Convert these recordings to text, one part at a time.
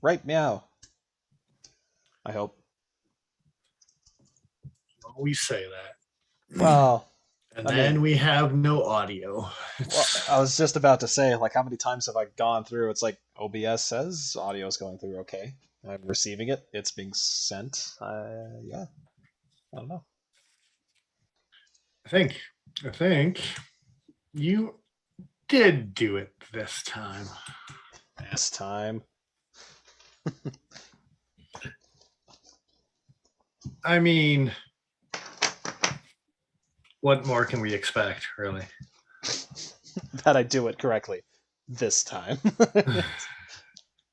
Right, meow. I hope. We say that. Well, And I then mean, we have no audio. well, I was just about to say, like, how many times have I gone through? It's like OBS says audio is going through okay. I'm receiving it. It's being sent. Yeah, I don't know. I think you did do it this time. This time. I mean, what more can we expect, really? That I do it correctly this time.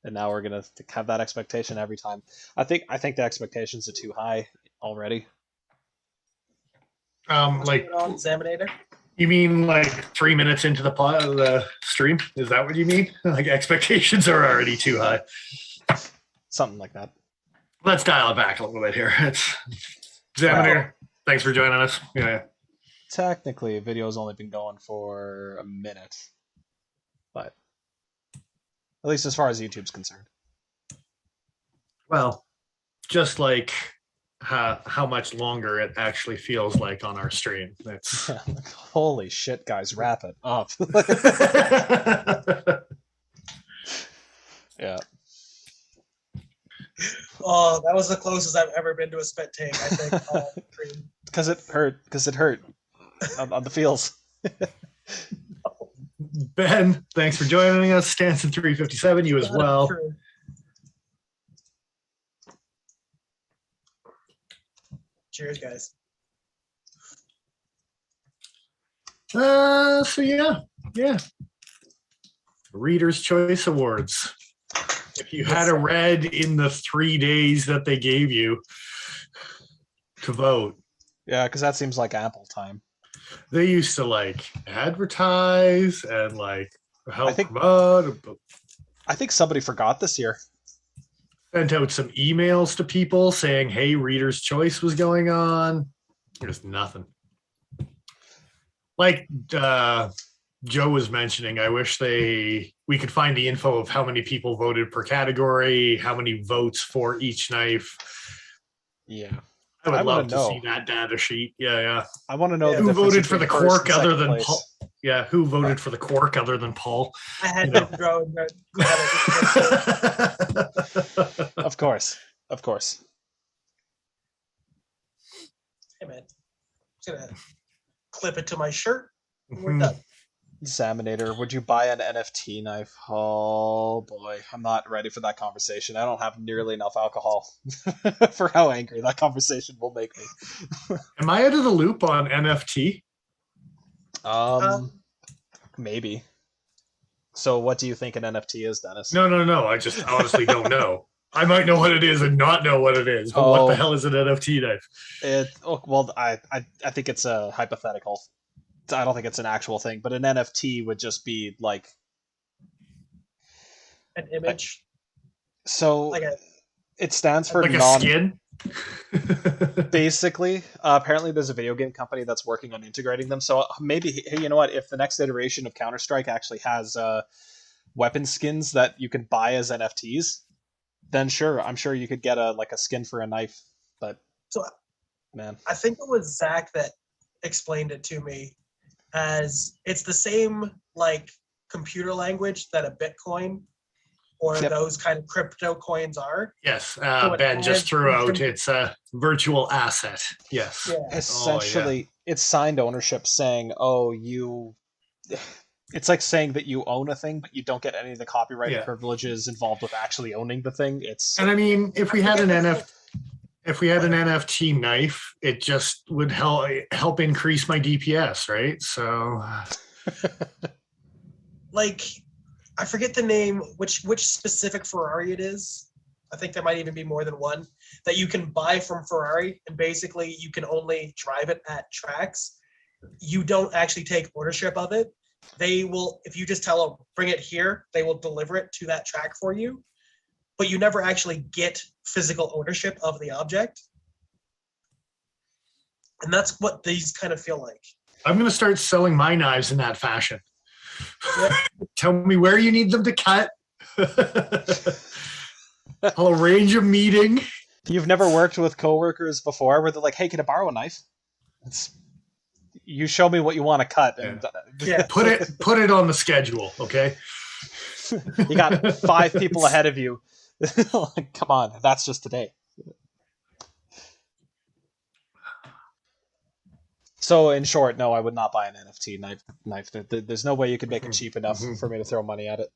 And now we're gonna have that expectation every time. I think the expectations are too high already. Like on Examinator. You mean like 3 minutes into the stream? Is that what you mean? Like expectations are already too high. Something like that. Let's dial it back a little bit here. It's Examiner. Thanks for joining us. Yeah. Technically, video's only been going for a minute, but at least as far as YouTube's concerned. Well, just like how much longer it actually feels like on our stream. That's holy shit, guys! Wrap it up. Yeah. Oh, that was the closest I've ever been to a spit take, I think. Because it hurt. Because it hurt on the feels. Ben, thanks for joining us. Stanson 357, you as well. True. Cheers, guys. So yeah. Reader's Choice Awards. If you had a red in the 3 days that they gave you to vote. Yeah, because that seems like ample time. They used to like advertise and like help promote. I think somebody forgot this year. Sent out some emails to people saying, hey, Reader's Choice was going on. There's nothing. Like Joe was mentioning, I wish we could find the info of how many people voted per category, how many votes for each knife. Yeah. I would love to see that data sheet. Yeah. I want to know who voted for the Quark other than Paul. Yeah, who voted for the Quark other than Paul? I had to go and Of course. Hey man, I'm just gonna clip it to my shirt. And we're done. Examinator, would you buy an NFT knife? Oh boy, I'm not ready for that conversation. I don't have nearly enough alcohol for how angry that conversation will make me. Am I out of the loop on NFT? Maybe. So what do you think an NFT is, Dennis? No. I just honestly don't know. I might know what it is and not know what it is, but what the hell is an NFT knife? I think it's a hypothetical. I don't think it's an actual thing, but an NFT would just be like an image. It stands for like a skin. Basically, apparently there's a video game company that's working on integrating them. So maybe, hey, you know what? If the next iteration of Counter-Strike actually has weapon skins that you can buy as NFTs, then sure, I'm sure you could get a skin for a knife. But man, I think it was Zach that explained it to me. As it's the same like computer language that a Bitcoin or those kind of crypto coins are. Yes, Ben just threw out it's a virtual asset. Yes. Yeah. Essentially, it's signed ownership saying, it's like saying that you own a thing, but you don't get any of the copyright privileges involved with actually owning the thing. And I mean, if we had an NFT knife, it just would help increase my DPS, right? So, I forget the name, which specific Ferrari it is. I think there might even be more than one that you can buy from Ferrari, and basically you can only drive it at tracks. You don't actually take ownership of it. They will, if you just tell them, bring it here, they will deliver it to that track for you. But you never actually get physical ownership of the object. And that's what these kind of feel like. I'm going to start selling my knives in that fashion. Yep. Tell me where you need them to cut. I'll arrange a meeting. You've never worked with coworkers before where they're like, "Hey, can I borrow a knife?" It's, you show me what you want to cut, and Yeah. Put it on the schedule, okay? you got 5 people ahead of you. Like, come on, that's just today. So, in short, no, I would not buy an NFT knife. There's no way you could make it cheap enough for me to throw money at it.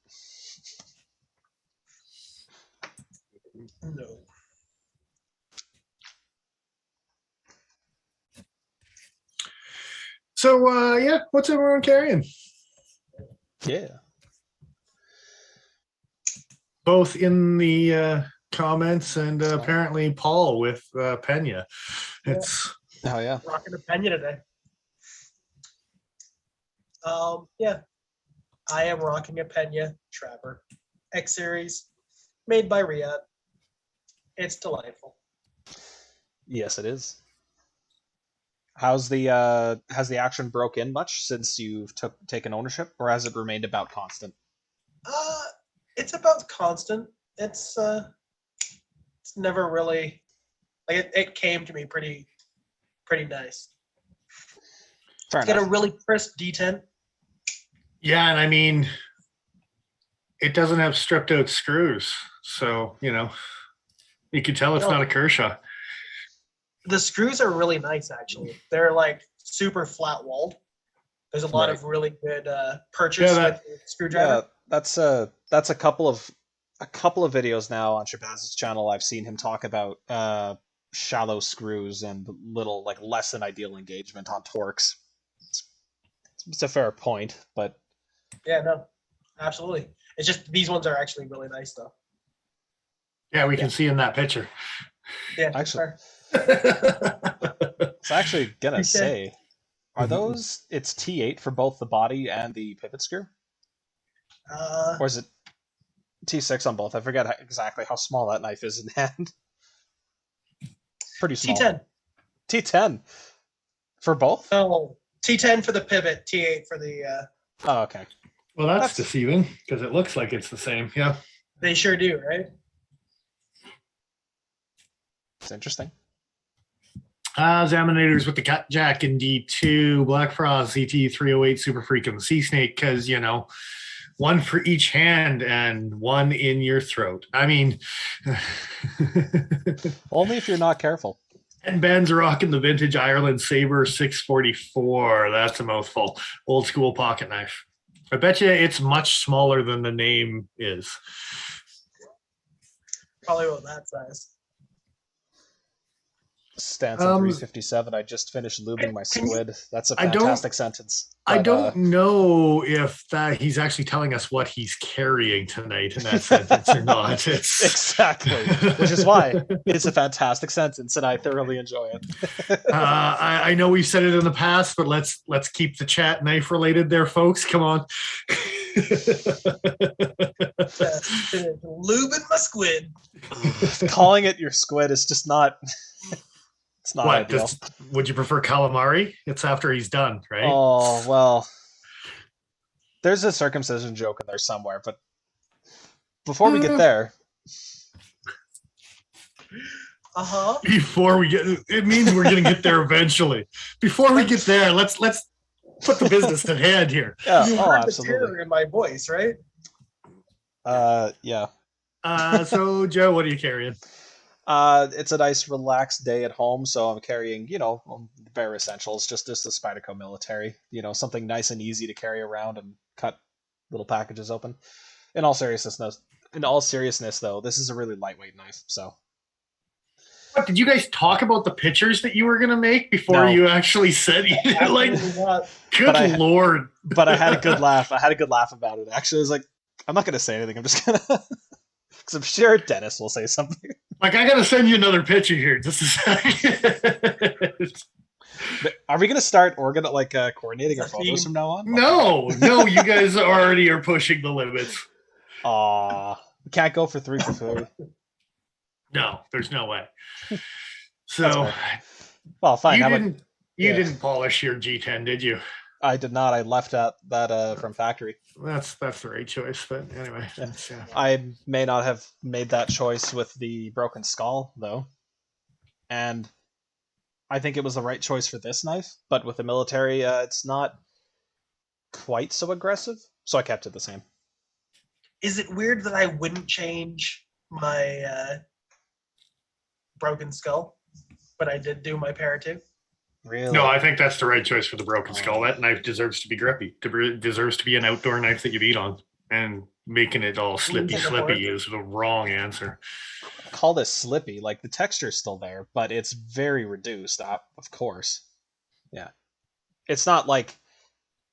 No. So, yeah, what's everyone carrying? Yeah. Both in the comments and apparently Paul with Pena. It's Oh, yeah. Rocking a Pena today. Yeah. I am rocking a Pena Trapper X Series, made by Riyadh. It's delightful. Yes, it is. Has the action broke in much since you've taken ownership, or has it remained about constant? It's about constant. It's never really like it came to me pretty nice. Fair Get a enough. really crisp D10. yeah, and I mean, it doesn't have stripped out screws, so you can tell it's No. not a Kershaw. The screws are really nice, actually. They're like super flat walled. There's a lot Right. of really good purchase Yeah, with the screwdriver. Yeah, that's a couple of videos now on Shabaz's channel. I've seen him talk about shallow screws and little like less than ideal engagement on Torx. It's a fair point, but Yeah, no, absolutely. It's just these ones are actually really nice, though. Yeah, we can see in that picture. Yeah, Actually- sure. I was actually gonna Okay. say, are those? It's T8 for both the body and the pivot screw, or is it T6 on both? I forget exactly how small that knife is in hand. Pretty small. T10. T10 for both. No, T10 for the pivot, T8 for the. Oh, okay. Well, that's deceiving because it looks like it's the same. Yeah. They sure do, right? It's interesting. Examinators with the Cut Jack in D2, Black Frost, CT308, Super Freak, and the Sea Snake, because, one for each hand and one in your throat. I mean, Only if you're not careful. and Ben's rocking the vintage Ireland Sabre 644. That's a mouthful. Old school pocket knife. I bet you it's much smaller than the name is. Probably about that size. Stance on 357. I just finished lubing my squid. That's a I don't- fantastic sentence. I But, don't know if that he's actually telling us what he's carrying tonight in that sentence or not. It's exactly, which is why it's a fantastic sentence, and I thoroughly enjoy it. I know we've said it in the past, but let's keep the chat knife related there, folks. Come on. Lubing my squid. Calling it your squid is just not. It's not What? ideal. Would you prefer calamari? It's after he's done, right? Oh well, there's a circumcision joke in there somewhere, but before we get there, Before we get, it means we're going to get there eventually. Before we get there, let's put the business at hand here. yeah, You oh, heard the absolutely, terror in my voice, right? yeah. So Joe, what are you carrying? It's a nice, relaxed day at home, so I'm carrying, bare essentials, just the Spyderco military, something nice and easy to carry around and cut little packages open. In all seriousness, though, this is a really lightweight knife, so. What, did you guys talk about the pictures that you were going to make before No. you actually said like, Absolutely not. good Lord. But I had a good laugh. I had a good laugh about it. Actually, I was like, I'm not going to say anything. I'm just going to, because I'm sure Dennis will say something. Like, I got to send you another picture here. Just a second. Are we going to start coordinating our photos from now on? No, you guys already are pushing the limits. Aw, we can't go for 3 for 3. No, there's no way. That's So fair. Well, fine. you How about- didn't polish your G10, did you? I did not. I left that from factory. That's the right choice. But anyway, yeah. I may not have made that choice with the broken skull though, and I think it was the right choice for this knife. But with the military, it's not quite so aggressive, so I kept it the same. Is it weird that I wouldn't change my broken skull, but I did do my para 2? Really? No, I think that's the right choice for the broken skull. That knife deserves to be grippy. Deserves to be an outdoor knife that you eat on. And making it all slippy is the wrong answer. I call this slippy. Like, the texture is still there, but it's very reduced, of course. Yeah. It's not like...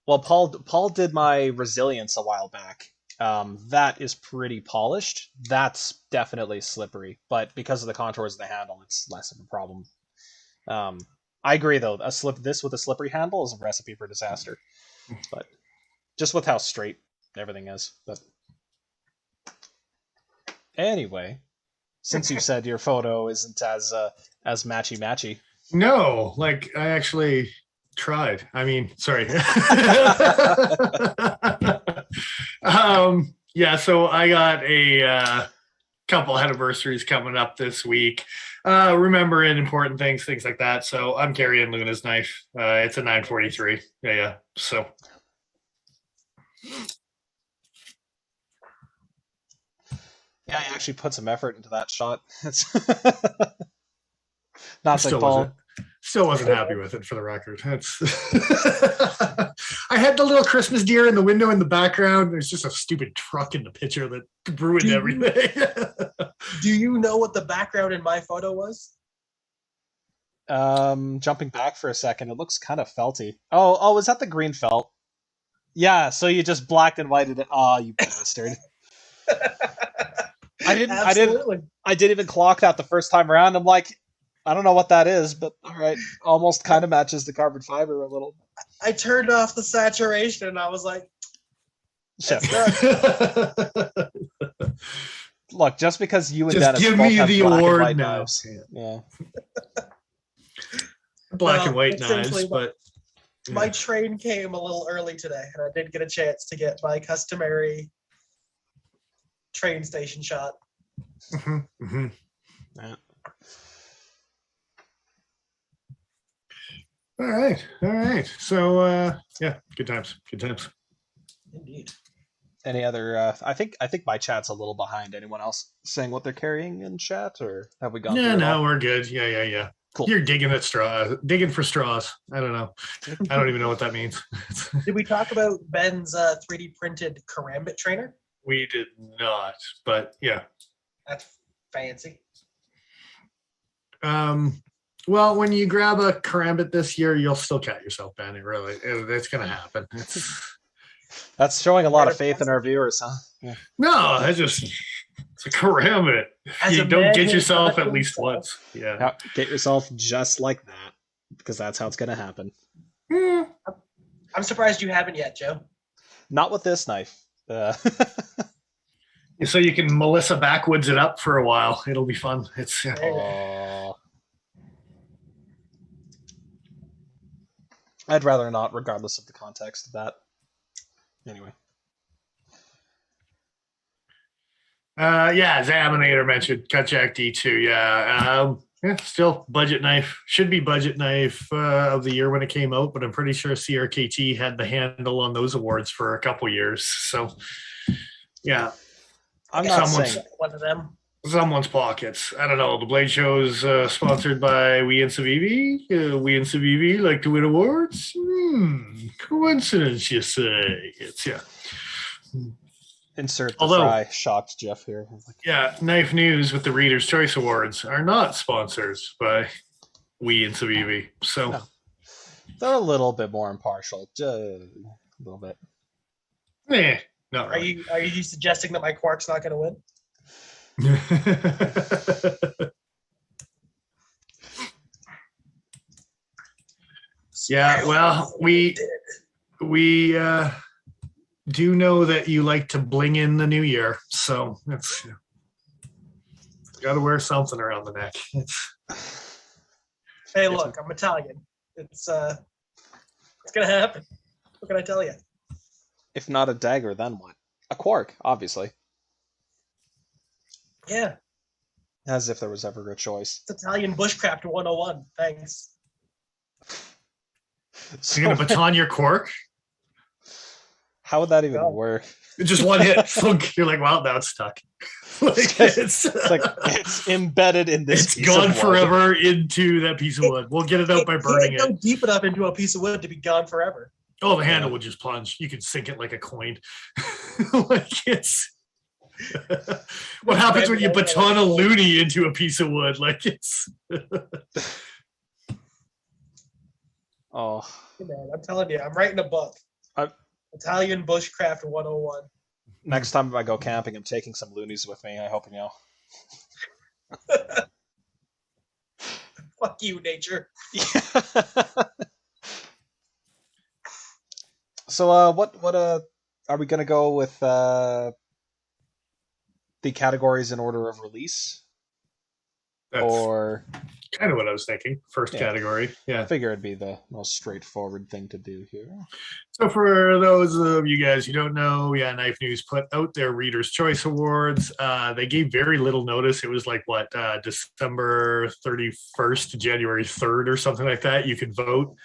Well, Paul did my resilience a while back. That is pretty polished. That's definitely slippery. But because of the contours of the handle, it's less of a problem. I agree, though. This with a slippery handle is a recipe for disaster. But just with how straight everything is. But anyway, since you said your photo isn't as matchy-matchy. No, like, I actually tried. I mean, sorry. Yeah, so I got a couple anniversaries coming up this week. Remembering important things like that. So I'm carrying Luna's knife. It's a 943. Yeah. So. Yeah, I actually put some effort into that shot. It's not like Paul. Still wasn't happy with it, for the record. I had the little Christmas deer in the window in the background. There's just a stupid truck in the picture that ruined everything. Do you know what the background in my photo was? Jumping back for a second, it looks kind of felty. Oh, is that the green felt? Yeah, so you just blacked and whited it. Oh, you bastard. I didn't even clock that the first time around. I'm like, I don't know what that is, but all right, almost kind of matches the carbon fiber a little. I turned off the saturation and I was like, look, just because you and just Dennis give both me have the black award and white now. knives. Yeah. Black and white knives, but my train came a little early today, and I did get a chance to get my customary train station shot. Yeah. All right. So yeah, good times. Indeed. Any other? I think my chat's a little behind. Anyone else saying what they're carrying in chat, or have we gone? No, we're good. Yeah. Cool. You're digging for straws. I don't know. I don't even know what that means. Did we talk about Ben's 3D printed karambit trainer? We did not, but yeah. That's fancy. Well, when you grab a karambit this year, you'll still cat yourself, Ben. It's going to happen. That's showing a lot of faith in our viewers, huh? Yeah. No, it's a karambit. You don't get yourself at least once. Yeah. Get yourself just like that, because that's how it's going to happen. I'm surprised you haven't yet, Joe. Not with this knife. So you can Melissa backwoods it up for a while. It'll be fun. It's. I'd rather not, regardless of the context of that. Anyway. Yeah, Zaminator mentioned Cutjack D2. Yeah, still budget knife. Should be budget knife of the year when it came out, but I'm pretty sure CRKT had the handle on those awards for a couple years. So, yeah. I'm not saying one of them. Someone's pockets. I don't know. The Blade Show is sponsored by We and Savivi. We and Savivi like to win awards. Coincidence, you say? It's Insert the fry. Shocked Jeff here. Yeah, Knife News with the Reader's Choice Awards are not sponsors by We and Savivi. So they're a little bit more impartial. Just a little bit. Not really. Are you suggesting that my Quark's not going to win? Yeah, well, we do know that you like to bling in the new year, so it's got to wear something around the neck. Hey, look, I'm Italian. It's gonna happen. What can I tell you? If not a dagger, then what? A Quark, obviously. Yeah, As if there was ever a choice. it's Italian bushcraft 101. Thanks. So, You're gonna baton your Quark? how would that even Go. work? Just one hit. Thunk. You're like, well, now it's stuck. It's like it's embedded in this. It's piece gone of wood. forever into that piece of wood. We'll get it out by burning can't it. go deep enough into a piece of wood to be gone forever. Oh, the handle would just plunge. You could sink it like a coin. Like it's. What happens when you baton a loony into a piece of wood? Like it's. Oh, Hey, man, I'm telling you, I'm writing a book. Italian bushcraft 101. next time I go camping, I'm taking some loonies with me. I hope you know. Fuck you, nature. So, what are we gonna go with? The categories in order of release, That's or kind of what I was thinking. First Yeah. category. Yeah. I figure it'd be the most straightforward thing to do here. So for those of you guys who don't know, yeah, Knife News put out their Reader's Choice Awards. They gave very little notice. It was like December 31st to January 3rd or something like that. You could vote.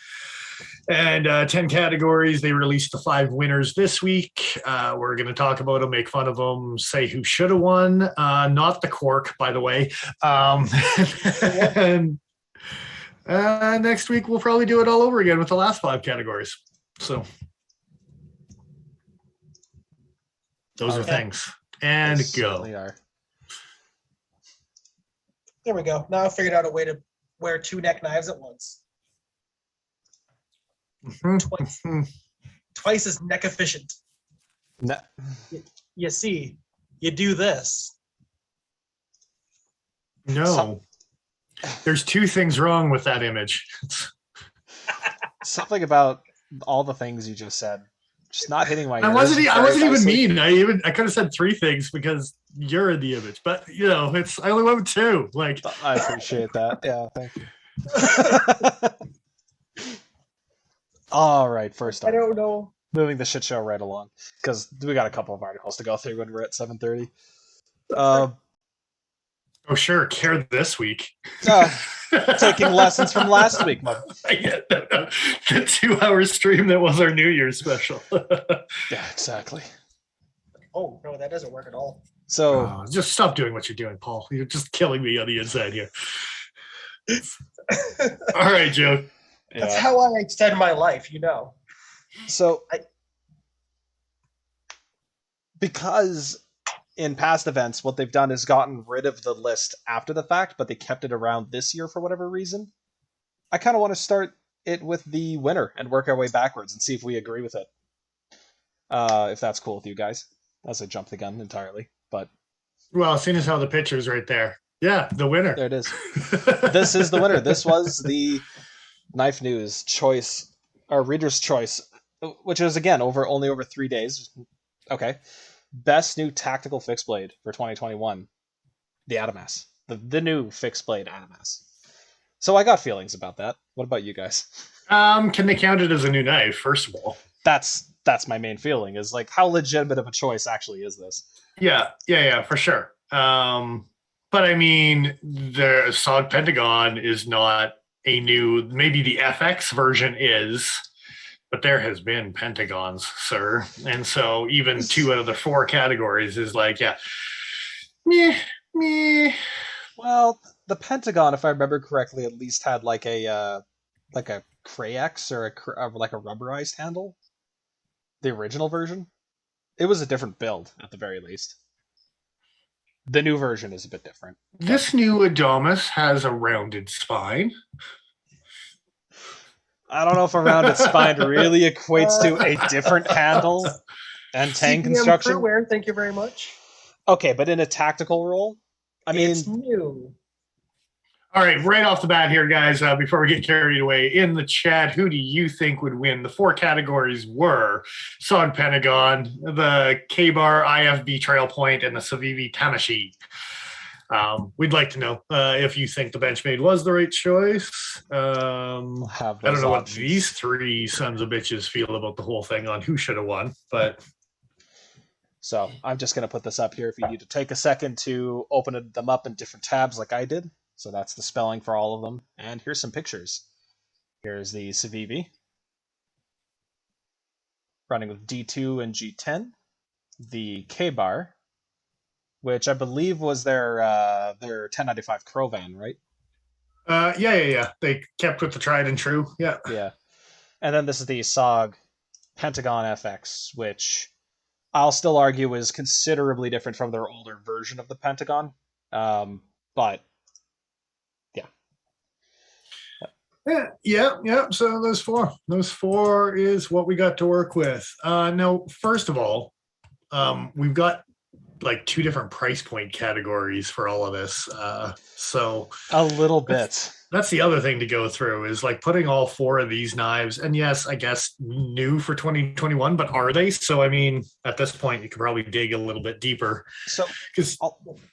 And 10 categories. They released the 5 winners this week. We're going to talk about them, make fun of them, say who should have won. Not the Quark, by the way. And next week, we'll probably do it all over again with the last 5 categories. So those are Okay. things. And They go. certainly are. There we go. Now I figured out a way to wear 2 neck knives at once. Twice as neck efficient. No, You see, you do this. No. There's 2 things wrong with that image. something about all the things you just said, just not hitting my. I ears wasn't very even nicely. mean. I could have said 3 things because you're in the image, but I only went with 2. Like, I appreciate that. Yeah, thank you. All right, first I up, don't know. moving the shit show right along because we got a couple of articles to go through when we're at 7:30. oh sure, care this week. Taking lessons from last week, my. Yeah, the 2-hour stream that was our New Year's special. Yeah, exactly. Oh, no, that doesn't work at all. So Just stop doing what you're doing, Paul. You're just killing me on the inside here. All right, Joe. That's yeah. how I extend my life, you know. So because in past events, what they've done is gotten rid of the list after the fact, but they kept it around this year for whatever reason. I kind of want to start it with the winner and work our way backwards and see if we agree with it. If that's cool with you guys, as I jump the gun entirely, but Well, seeing as how the picture's right there. Yeah, the winner. there it is. This is the winner. This was the Knife News choice, or Reader's Choice, which is again only over 3 days. Okay, best new tactical fixed blade for 2021, the Adamas, the new fixed blade Adamas. So I got feelings about that. What about you guys? Can they count it as a new knife? First of all, That's my main feeling is like how legitimate of a choice actually is this? yeah, for sure. But I mean, the SOG Pentagon is not a new. Maybe the FX version is, but there has been Pentagons, sir, and so even 2 out of the 4 categories is like, yeah, meh. Well, the Pentagon, if I remember correctly, at least had like a Crayex or like a rubberized handle. The original version, it was a different build at the very least. The new version is a bit different. This new Adamas has a rounded spine. I don't know if a rounded spine really equates to a different handle and tang CPM construction. Crewwear, thank you very much. Okay, but in a tactical role, I mean, It's new. All right, right off the bat here, guys, before we get carried away, in the chat, who do you think would win? The 4 categories were SOG Pentagon, the K-Bar IFB Trail Point, and the Civivi Tanashi. We'd like to know if you think the Benchmade was the right choice. We'll have I don't those know what options. these three sons of bitches feel about the whole thing on who should have won, but So I'm just going to put this up here if you need to take a second to open them up in different tabs like I did. So that's the spelling for all of them. And here's some pictures. Here's the Civivi running with D2 and G10. The K-Bar, which I believe was their 1095 Crovan, right? yeah. They kept with the tried and true. Yeah. Yeah. And then this is the SOG Pentagon FX, which I'll still argue is considerably different from their older version of the Pentagon. But Yeah. So those four is what we got to work with. Now, first of all, we've got like two different price point categories for all of this. So a little bit. That's the other thing to go through is like putting all four of these knives. And yes, I guess new for 2021, but are they? So, I mean, at this point, you could probably dig a little bit deeper. So, because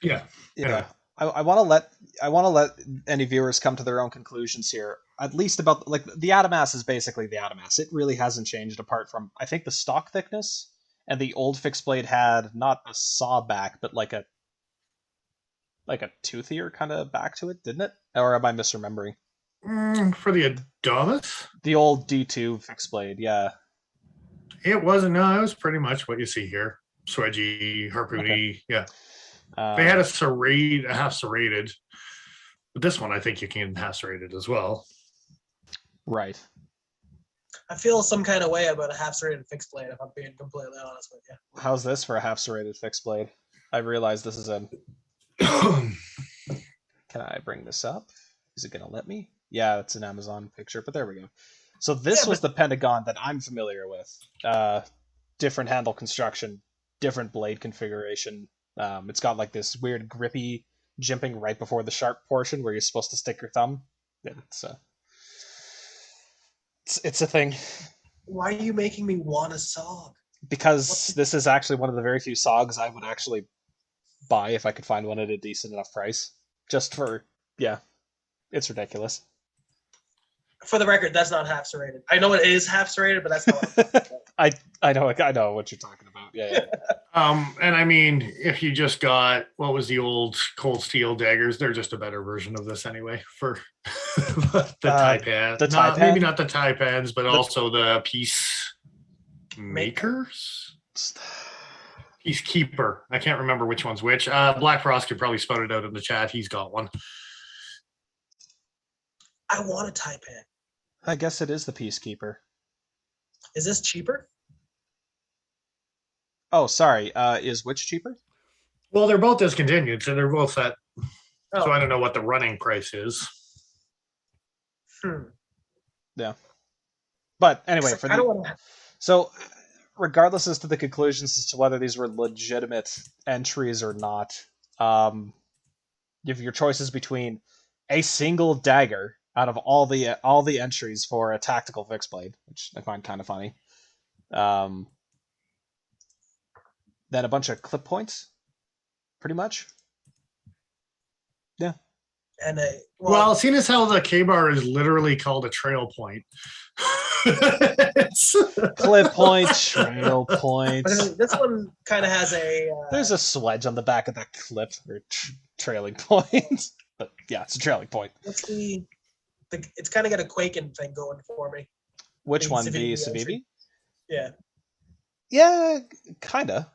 yeah. Anyway. I want to let any viewers come to their own conclusions here. At least about like the Adamas is basically the Adamas. It really hasn't changed apart from I think the stock thickness, and the old fixed blade had not a saw back, but like a toothier kind of back to it, didn't it? Or am I misremembering? For the Adamas? The old D2 fixed blade, yeah. It wasn't. No, it was pretty much what you see here. Swedgy, harpoony, yeah. They had a half serrated, but this one I think you can half serrated as well. Right. I feel some kind of way about a half serrated fixed blade, if I'm being completely honest with you. How's this for a half serrated fixed blade? I realize this is a. Can I bring this up? Is it going to let me? Yeah, it's an Amazon picture, but there we go. So this was the Pentagon that I'm familiar with. Different handle construction, different blade configuration. It's got like this weird grippy jimping right before the sharp portion where you're supposed to stick your thumb. It's a thing. Why are you making me want a SOG? Because this is actually one of the very few SOGs I would actually buy if I could find one at a decent enough price. Just for, it's ridiculous. For the record, that's not half serrated. I know it is half serrated, but that's not. I know what you're talking about. Yeah. And I mean, if you just got what was the old cold steel daggers, they're just a better version of this anyway. For the Taipan, maybe not the Taipans, but also the peacemakers. Peacekeeper. I can't remember which one's which. Black Frost could probably spout it out in the chat. He's got one. I want a Taipan. I guess it is the Peacekeeper. Is this cheaper? Oh, sorry. Is which cheaper? Well, they're both discontinued, so they're both at. Oh. So I don't know what the running price is. Yeah. But anyway, so regardless as to the conclusions as to whether these were legitimate entries or not, you have your choices between a single dagger out of all the entries for a tactical fixed blade, which I find kind of funny. Then a bunch of clip points, pretty much. Yeah. And well, seeing as how the K-bar is literally called a trail point. Clip point, trail point. This one kind of has a. There's a swedge on the back of that clip or trailing point, but yeah, it's a trailing point. What's it's kind of got a Quaking thing going for me. Which one? The Civivi? Yeah. Yeah, kinda.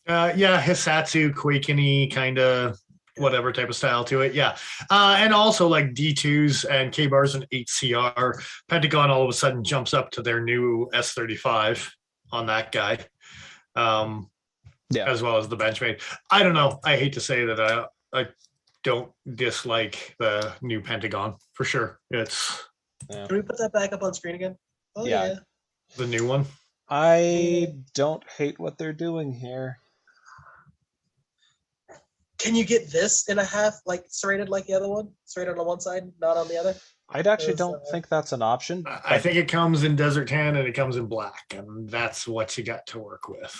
Yeah, Hisatsu, Quaking-y, kind of whatever type of style to it. Yeah. And also like D2s and K-bars and 8CR. Pentagon all of a sudden jumps up to their new S35 on that guy. As well as the Benchmade. I don't know. I hate to say that I don't dislike the new Pentagon for sure. It's. Yeah. Can we put that back up on screen again? Oh yeah. The new one. I don't hate what they're doing here. Can you get this in a half, like serrated like the other one? Serrated on one side, not on the other? I actually don't think that's an option. I think it comes in desert tan and it comes in black, and that's what you got to work with.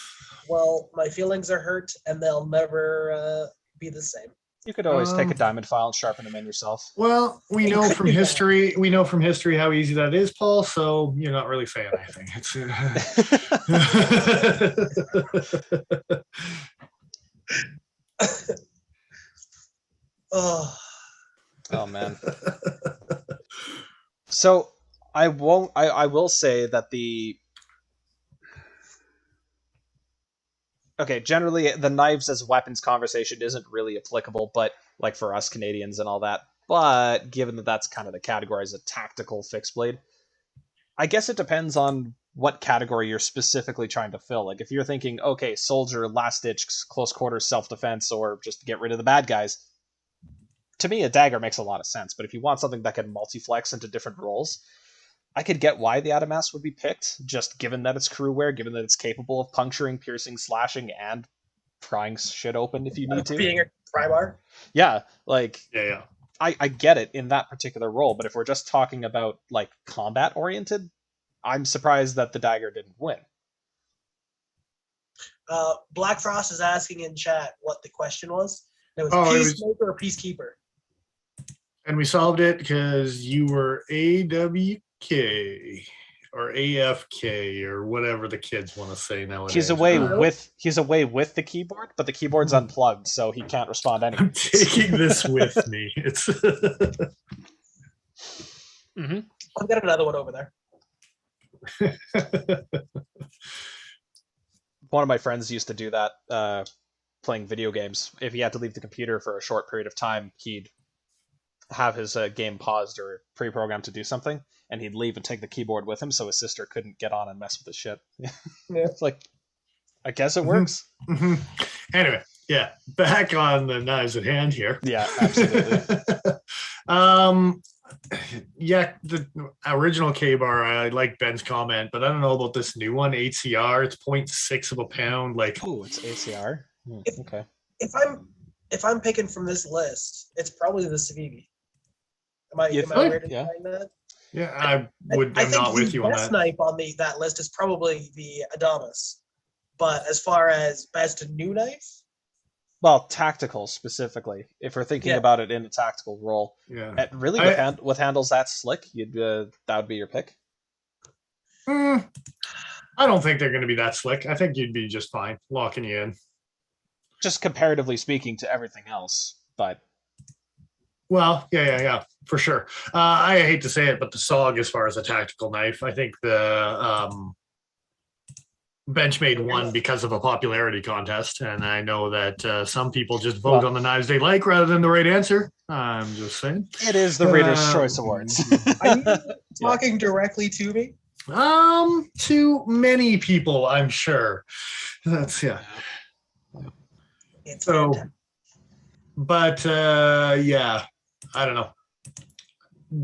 Well, my feelings are hurt, and they'll never be the same. You could always take a diamond file and sharpen them in yourself. Well, we You know could from do that. history. We know from history how easy that is, Paul. So you're not really saying anything. It's. Oh, Oh man. So I will say that generally the knives as weapons conversation isn't really applicable, but like for us Canadians and all that. But given that that's kind of the category as a tactical fixed blade, I guess it depends on what category you're specifically trying to fill. Like if you're thinking, okay, soldier, last ditch, close quarters, self defense, or just to get rid of the bad guys, to me a dagger makes a lot of sense. But if you want something that can multi-flex into different roles, I could get why the Adamas would be picked, just given that it's crewware, given that it's capable of puncturing, piercing, slashing, and prying shit open if you need to. being a prybar. Yeah, like Yeah. I get it in that particular role, but if we're just talking about like combat oriented, I'm surprised that the dagger didn't win. Black Frost is asking in chat what the question was. It was Oh, it was- peacemaker or peacekeeper. And we solved it because you were AWK or AFK or whatever the kids want to say nowadays. He's away with the keyboard, but the keyboard's unplugged, so he can't respond anyway. I'm taking this with me. It's Mm-hmm. I've got another one over there. One of my friends used to do that playing video games. If he had to leave the computer for a short period of time, he'd have his game paused or pre-programmed to do something, and he'd leave and take the keyboard with him so his sister couldn't get on and mess with his shit. It's like, I guess it works. Mhm. Anyway, yeah, back on the knives at hand here. Yeah, absolutely. Yeah, the original K-bar, I like Ben's comment, but I don't know about this new one, HCR. It's 0.6 of a pound. Like, Oh, it's ACR? Okay. If I'm picking from this list, it's probably the Civivi. Am I think? weird in Yeah. saying that? yeah, I'm think not with the you on best that. knife on that list is probably the Adamas. But as far as best new knife, Well, tactical specifically. If we're thinking Yeah. about it in a tactical role, Yeah. really with handles that slick, you'd that would be your pick. I don't think they're going to be that slick. I think you'd be just fine locking you in. Just comparatively speaking to everything else, but Well, yeah, for sure. I hate to say it, but the SOG, as far as a tactical knife, I think the Benchmade won because of a popularity contest, and I know that some people just vote on the knives they like rather than the right answer. I'm just saying. it is the Reader's Choice Awards. are you talking directly to me? To many people, I'm sure. That's It's So, fantastic. but yeah, I don't know.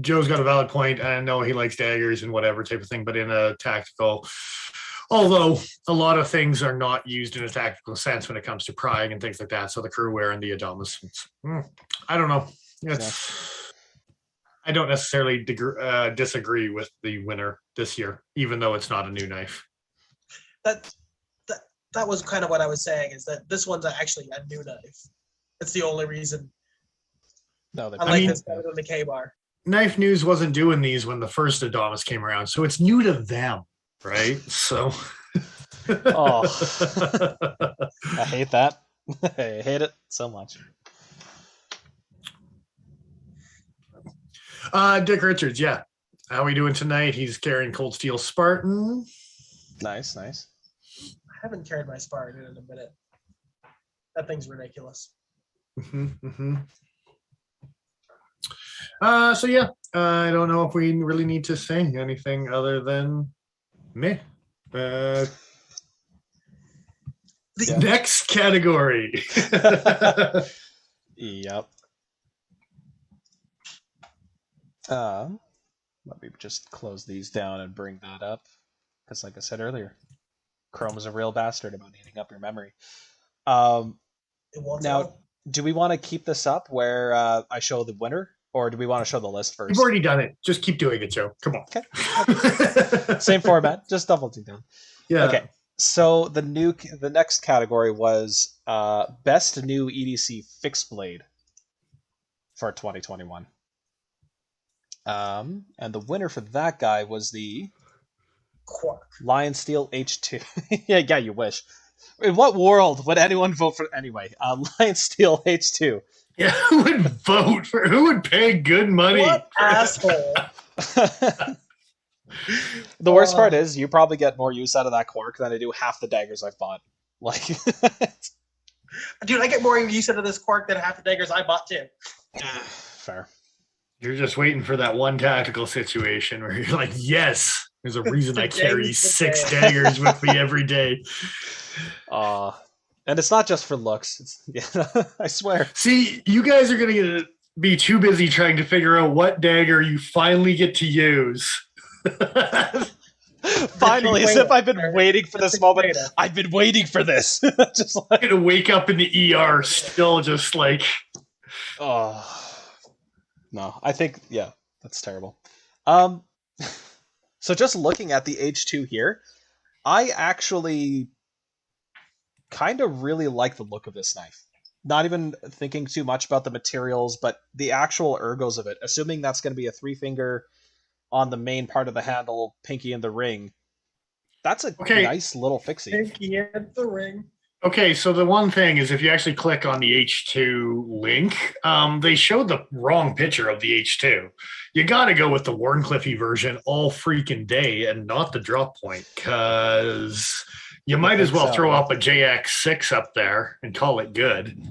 Joe's got a valid point. I know he likes daggers and whatever type of thing, but in a tactical, although a lot of things are not used in a tactical sense when it comes to prying and things like that. So the crewware and the Adamas, I don't know. I don't necessarily disagree with the winner this year, even though it's not a new knife. That was kind of what I was saying, is that this one's actually a new knife. That's the only reason No, I like this better than the K-bar. Knife News wasn't doing these when the first Adamas came around, so it's new to them, right? So, Oh, I hate that. I hate it so much. Dick Richards, yeah. How we doing tonight? He's carrying Cold Steel Spartan. Nice. I haven't carried my Spartan in a minute. That thing's ridiculous. So yeah, I don't know if we really need to say anything other than meh. The next category. Yep. Let me just close these down and bring that up, because like I said earlier, Chrome is a real bastard about eating up your memory. It won't Now, tell. do we want to keep this up where I show the winner, or do we want to show the list first? You've already done it. Just keep doing it, Joe. Come on. Okay. Same format, just double two down. Yeah. Okay. So the next category was best new EDC fixed blade. for 2021. And the winner for that guy was the Quark. Lion Steel H2. yeah, you wish. In what world would anyone vote for? Anyway, Lion Steel H2. Yeah, who would vote for? Who would pay good money? What asshole? The worst part is you probably get more use out of that Quark than I do half the daggers I've bought. Like, Dude, I get more use out of this Quark than half the daggers I bought too. fair. You're just waiting for that one tactical situation where you're like, yes, there's a reason I carry Today's the 6 day. daggers with me every day. And it's not just for looks. It's, I swear. See, you guys are going to be too busy trying to figure out what dagger you finally get to use. Finally, as if I've been waiting for this moment. I've been waiting for this. Just like, I'm going to wake up in the ER still just like... oh. No, I think, yeah, that's terrible. So just looking at the H2 here, I actually kind of really like the look of this knife. Not even thinking too much about the materials, but the actual ergos of it, assuming that's going to be a 3-finger on the main part of the handle, pinky in the ring. That's a nice little fixie. Pinky in the ring. Okay, so the one thing is if you actually click on the H2 link, they showed the wrong picture of the H2. You got to go with the Wharncliffe version all freaking day and not the drop point, because you might as well throw up a JX6 up there and call it good.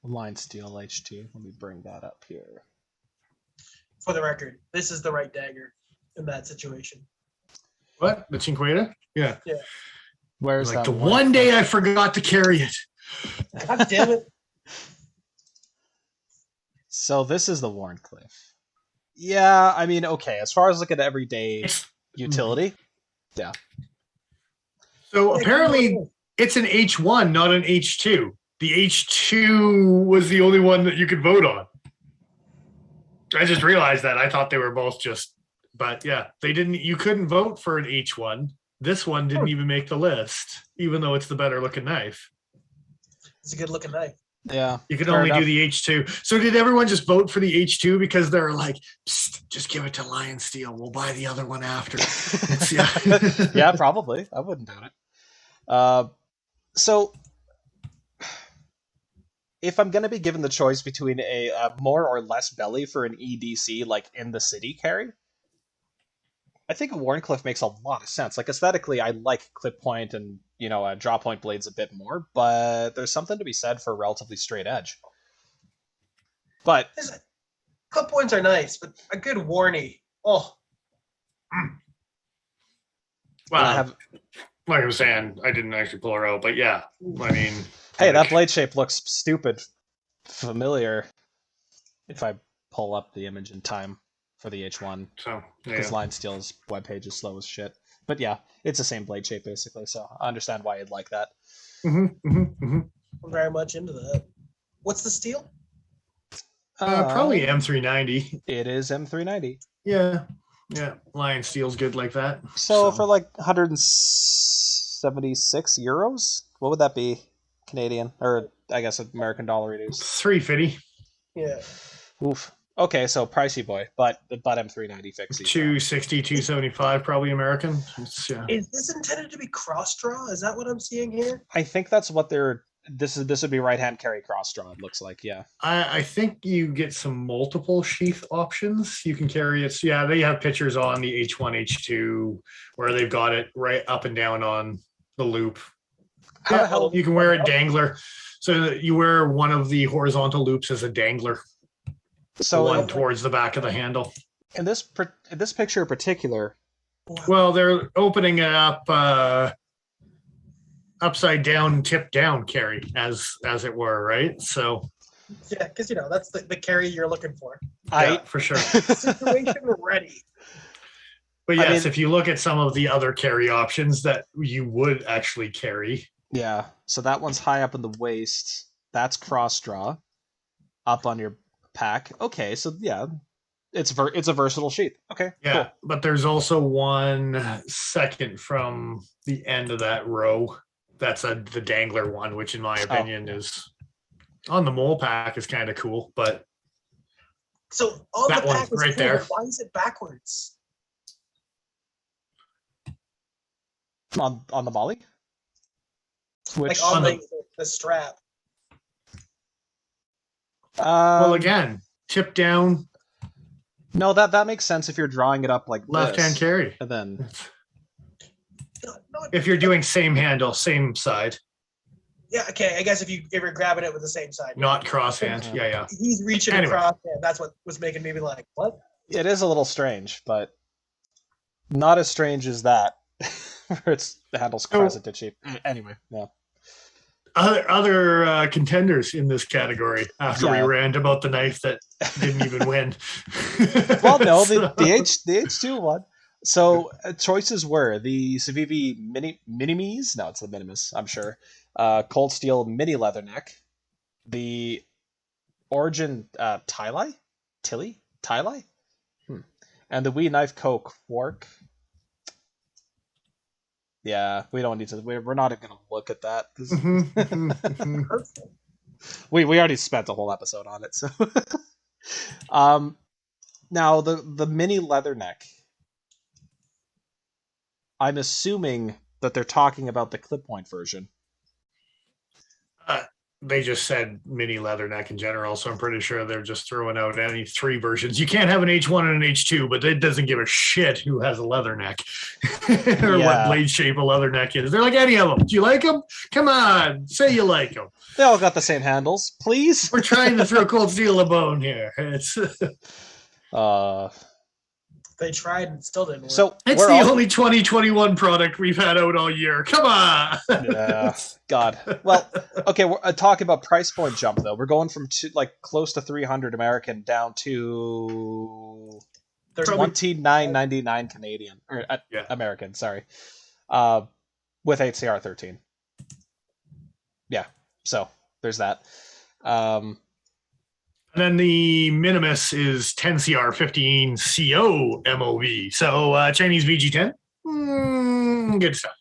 Line Steel H2. Let me bring that up here. For the record, this is the right dagger in that situation. What? The Cinqueta? Yeah. Yeah. Where's like that the one day I forgot to carry it. God damn it. So this is the Wharncliffe. Yeah, I mean, okay. As far as like an everyday utility, yeah. So apparently it's an H1, not an H2. The H2 was the only one that you could vote on. I just realized that. I thought they were both just, but yeah, they didn't. You couldn't vote for an H1. This one didn't even make the list, even though it's the better looking knife. It's a good looking knife. Yeah. You can only do the H2. So did everyone just vote for the H2 because they're like, just give it to Lion Steel. We'll buy the other one after. Yeah, probably. I wouldn't doubt it. So if I'm going to be given the choice between a more or less belly for an EDC, like in the city carry, I think a Wharncliffe makes a lot of sense. Like aesthetically, I like clip point and draw point blades a bit more, but there's something to be said for a relatively straight edge. But clip points are nice, but a good warnie. Oh, well, like I was saying, I didn't actually pull her out, but yeah, I mean, hey, that blade shape looks stupid familiar. If I pull up the image in time for the H1, so because Lion Steel's webpage is slow as shit. But yeah, it's the same blade shape basically, so I understand why you'd like that. I'm very much into that. What's the steel? Probably M390. It is M390. Yeah, Lion Steel's good like that. So for like 176 euros, what would that be Canadian, or I guess American dollar it is? $350. Yeah. Oof. Okay, so pricey boy, but M390 fixie. 260, 275, probably American. Yeah. Is this intended to be cross draw? Is that what I'm seeing here? I think that's what they're. This would be right hand carry cross draw. It looks like, yeah. I think you get some multiple sheath options. You can carry it. Yeah, they have pictures on the H1, H2 where they've got it right up and down on the loop. How the hell you can wear a dangler, so that you wear one of the horizontal loops as a dangler. So one towards the back of the handle. In this picture in particular, well, they're opening it up upside down, tip down carry, as it were, right? So yeah, because that's the carry you're looking for. Yeah, for sure. Situation ready. But yes, if you look at some of the other carry options that you would actually carry. Yeah. So that one's high up in the waist. That's cross draw. Up on your pack. Okay, so yeah. It's a versatile sheath. Okay. Yeah, cool. But there's also one second from the end of that row. That's the dangler one, which in my opinion is on the mole pack is kind of cool, but So on That the one, pack is right cool, there. but why is it backwards? On the Molly? Which Like on on the strap. well, again, tip down, no, that makes sense if you're drawing it up like left-hand this, carry. and then If you're doing same handle, same side, Yeah, okay. I guess if you're grabbing it with the same side. not crosshand. Yeah. He's reaching Anyway. across there. That's what was making me be like, what? it is a little strange, but not as strange as that. Where the handle's crescented shape. Anyway, yeah. Other contenders in this category after we rant about the knife that didn't even win. Well, no, the H2 one. So choices were the Civivi Minimis. No, it's the Minimus, I'm sure. Cold Steel Mini Leatherneck. The Origin Tiley? And the Wee Knife Co. Quark. Yeah, we don't need to. We're not going to look at that. We already spent a whole episode on it. So, now the mini leatherneck. I'm assuming that they're talking about the clip point version. They just said mini leatherneck in general, so I'm pretty sure they're just throwing out any three versions. You can't have an H1 and an H2, but it doesn't give a shit who has a leatherneck or what blade shape a leatherneck is. They're like, any of them. Do you like them? Come on, say you like them. They all got the same handles, please. We're trying to throw Cold Steel a bone here. It's They tried and still didn't work. So it's the only 2021 product we've had out all year. Come on. Yeah, God. Well, okay. We're talking about price point jump though. We're going from close to 300 American down to $29.99 Canadian or American. Sorry, with HCR 13. Yeah. So there's that. And then the Minimus is 10CR 15 CO MOV. So Chinese VG10, good stuff.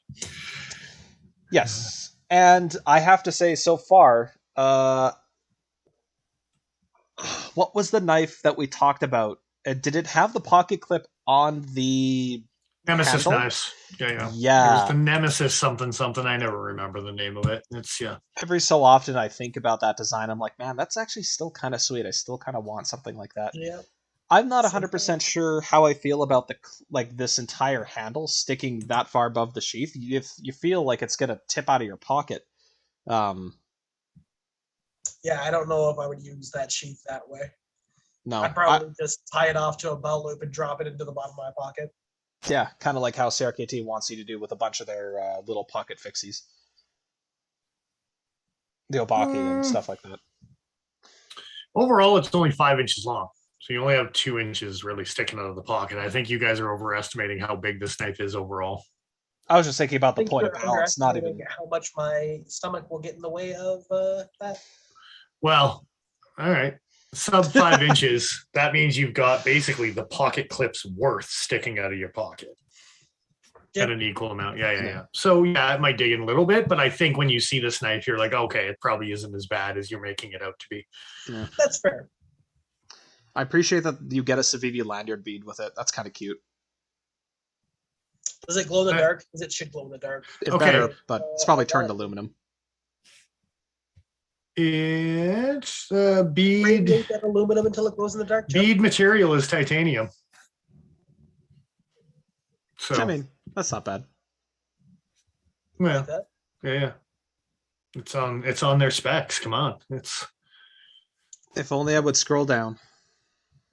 Yes. And I have to say, so far, what was the knife that we talked about? Did it have the pocket clip on the Nemesis handle? knives? Yeah. Yeah. It was the Nemesis something. I never remember the name of it. It's Every so often I think about that design. I'm like, man, that's actually still kind of sweet. I still kind of want something like that. Yeah. I'm not 100% sure how I feel about this entire handle sticking that far above the sheath. If you feel like it's gonna tip out of your pocket. Yeah, I don't know if I would use that sheath that way. No, I'd probably just tie it off to a belt loop and drop it into the bottom of my pocket. Yeah, kind of like how Serrated wants you to do with a bunch of their little pocket fixies. The Okc and stuff like that. Overall, it's only 5 inches long. So you only have 2 inches really sticking out of the pocket. I think you guys are overestimating how big this knife is overall. I was just thinking about the point of balance, not even how much my stomach will get in the way of that. Well, all right. Sub 5 inches. That means you've got basically the pocket clip's worth sticking out of your pocket. At an equal amount. Yeah. So yeah, it might dig in a little bit, but I think when you see this knife, you're like, okay, it probably isn't as bad as you're making it out to be. Yeah. That's fair. I appreciate that you get a Civivi lanyard bead with it. That's kind of cute. Does it glow in the dark? Because it should glow in the dark. It's better, but it's probably turned aluminum. It's bead. Make that aluminum until it glows in the dark. Bead material is titanium. So I mean, that's not bad. Well, yeah. It's on their specs. Come on. If only I would scroll down.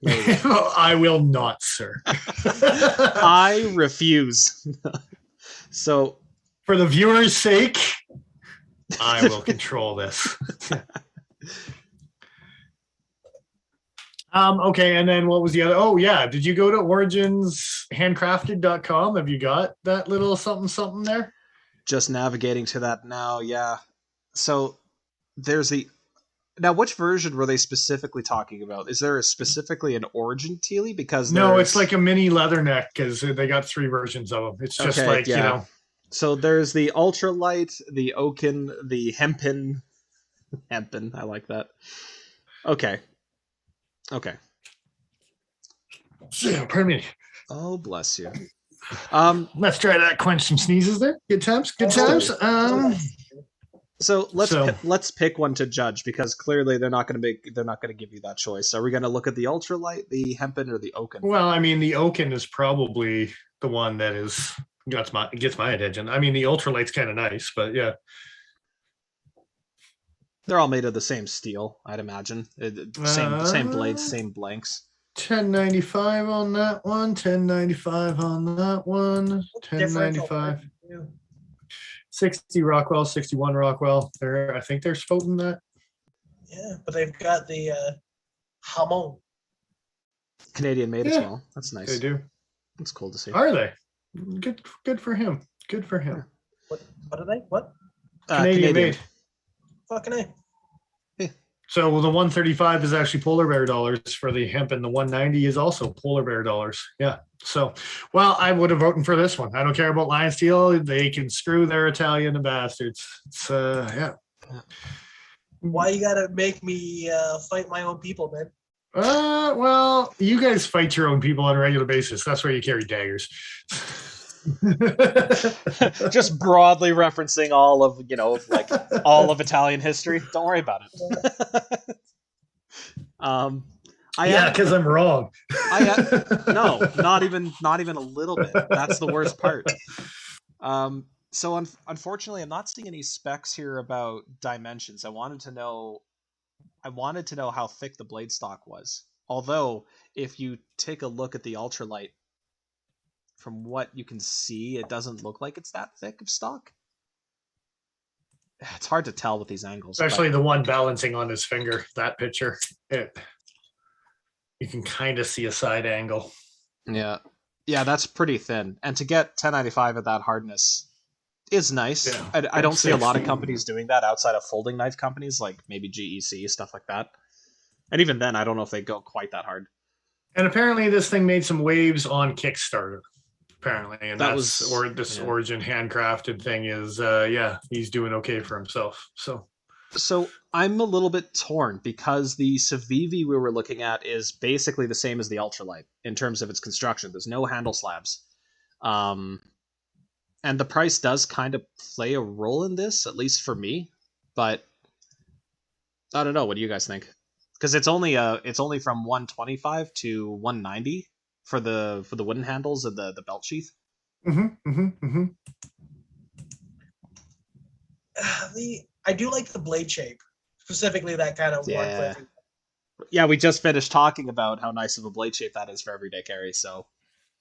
I will not, sir. I refuse. So, for the viewer's sake, I will control this. Okay, and then what was the other? Oh, yeah. Did you go to originshandcrafted.com? Have you got that little something there? Just navigating to that now, yeah. So there's now, which version were they specifically talking about? Is there specifically an Origin Tealy? Because no, it's like a mini leatherneck because they got 3 versions of them. It's just you know. So there's the ultralight, the oaken, the hempen. I like that. Okay. Pardon me. Oh, bless you. Let's try that. Quench some sneezes there. Good times. Good times. So So- let's pick one to judge, because clearly they're not going to give you that choice. Are we going to look at the ultralight, the hempen, or the oaken? Well, I mean, the Oaken is probably the one that gets my attention. I mean, the ultralight's kind of nice, but yeah. They're all made of the same steel, I'd imagine. Same blades, same blanks. 1095 on that one. 1095 on that one. 1095. 60 Rockwell, 61 Rockwell. I think they're spoken that. Yeah, but they've got the hamon. Canadian made as well. That's nice. They do. That's cool to see. Are they? Good for him. Good for him. What are they? What? Canadian made. Fucking A. So the 135 is actually polar bear dollars for the hemp, and the 190 is also polar bear dollars. Yeah. So, well, I would have voted for this one. I don't care about Lion Steel. They can screw their Italian bastards. It's yeah. Why you gotta make me fight my own people, man? Well, you guys fight your own people on a regular basis. That's why you carry daggers. Just broadly referencing all of all of Italian history. Don't worry about it. Because I'm wrong. No, not even a little bit. That's the worst part. So unfortunately, I'm not seeing any specs here about dimensions. I wanted to know how thick the blade stock was. Although, if you take a look at the ultralight, from what you can see, it doesn't look like it's that thick of stock. It's hard to tell with these angles. Especially the one balancing on his finger, that picture. You can kind of see a side angle. Yeah, that's pretty thin. And to get 1095 at that hardness is nice. Yeah, I don't see a lot of companies doing that outside of folding knife companies, like maybe GEC, stuff like that. And even then, I don't know if they go quite that hard. And apparently this thing made some waves on Kickstarter. Apparently, and this Origin handcrafted thing is he's doing okay for himself. So I'm a little bit torn, because the Civivi we were looking at is basically the same as the ultralight in terms of its construction. There's no handle slabs, and the price does kind of play a role in this, at least for me. But I don't know. What do you guys think? Because it's only from 125 to 190. For the wooden handles and the belt sheath. I do like the blade shape, specifically that kind of one. Yeah, we just finished talking about how nice of a blade shape that is for everyday carry. So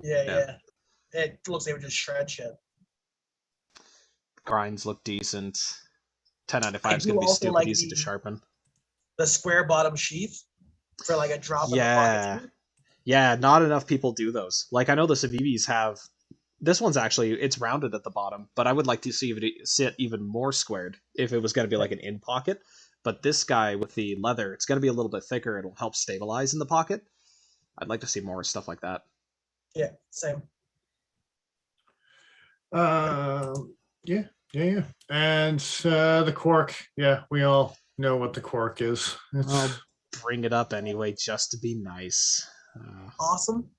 yeah. It looks like it would just shred shit. Grinds look decent. 1095 is gonna be stupid easy to sharpen. The square bottom sheath for like a drop in the pocket. Yeah, not enough people do those. Like, I know the Civivis have... This one's actually, it's rounded at the bottom, but I would like to see it sit even more squared if it was going to be like an in pocket. But this guy with the leather, it's going to be a little bit thicker. It'll help stabilize in the pocket. I'd like to see more stuff like that. Yeah, same. Yeah. And the Quark, we all know what the Quark is. I'll bring it up anyway, just to be nice. Awesome.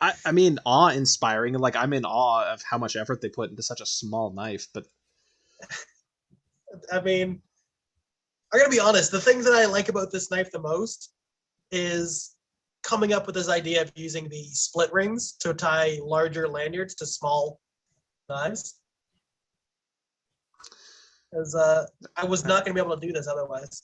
I mean, awe-inspiring. Like, I'm in awe of how much effort they put into such a small knife. But I mean, I gotta be honest. The thing that I like about this knife the most is coming up with this idea of using the split rings to tie larger lanyards to small knives. Because I was not going to be able to do this otherwise.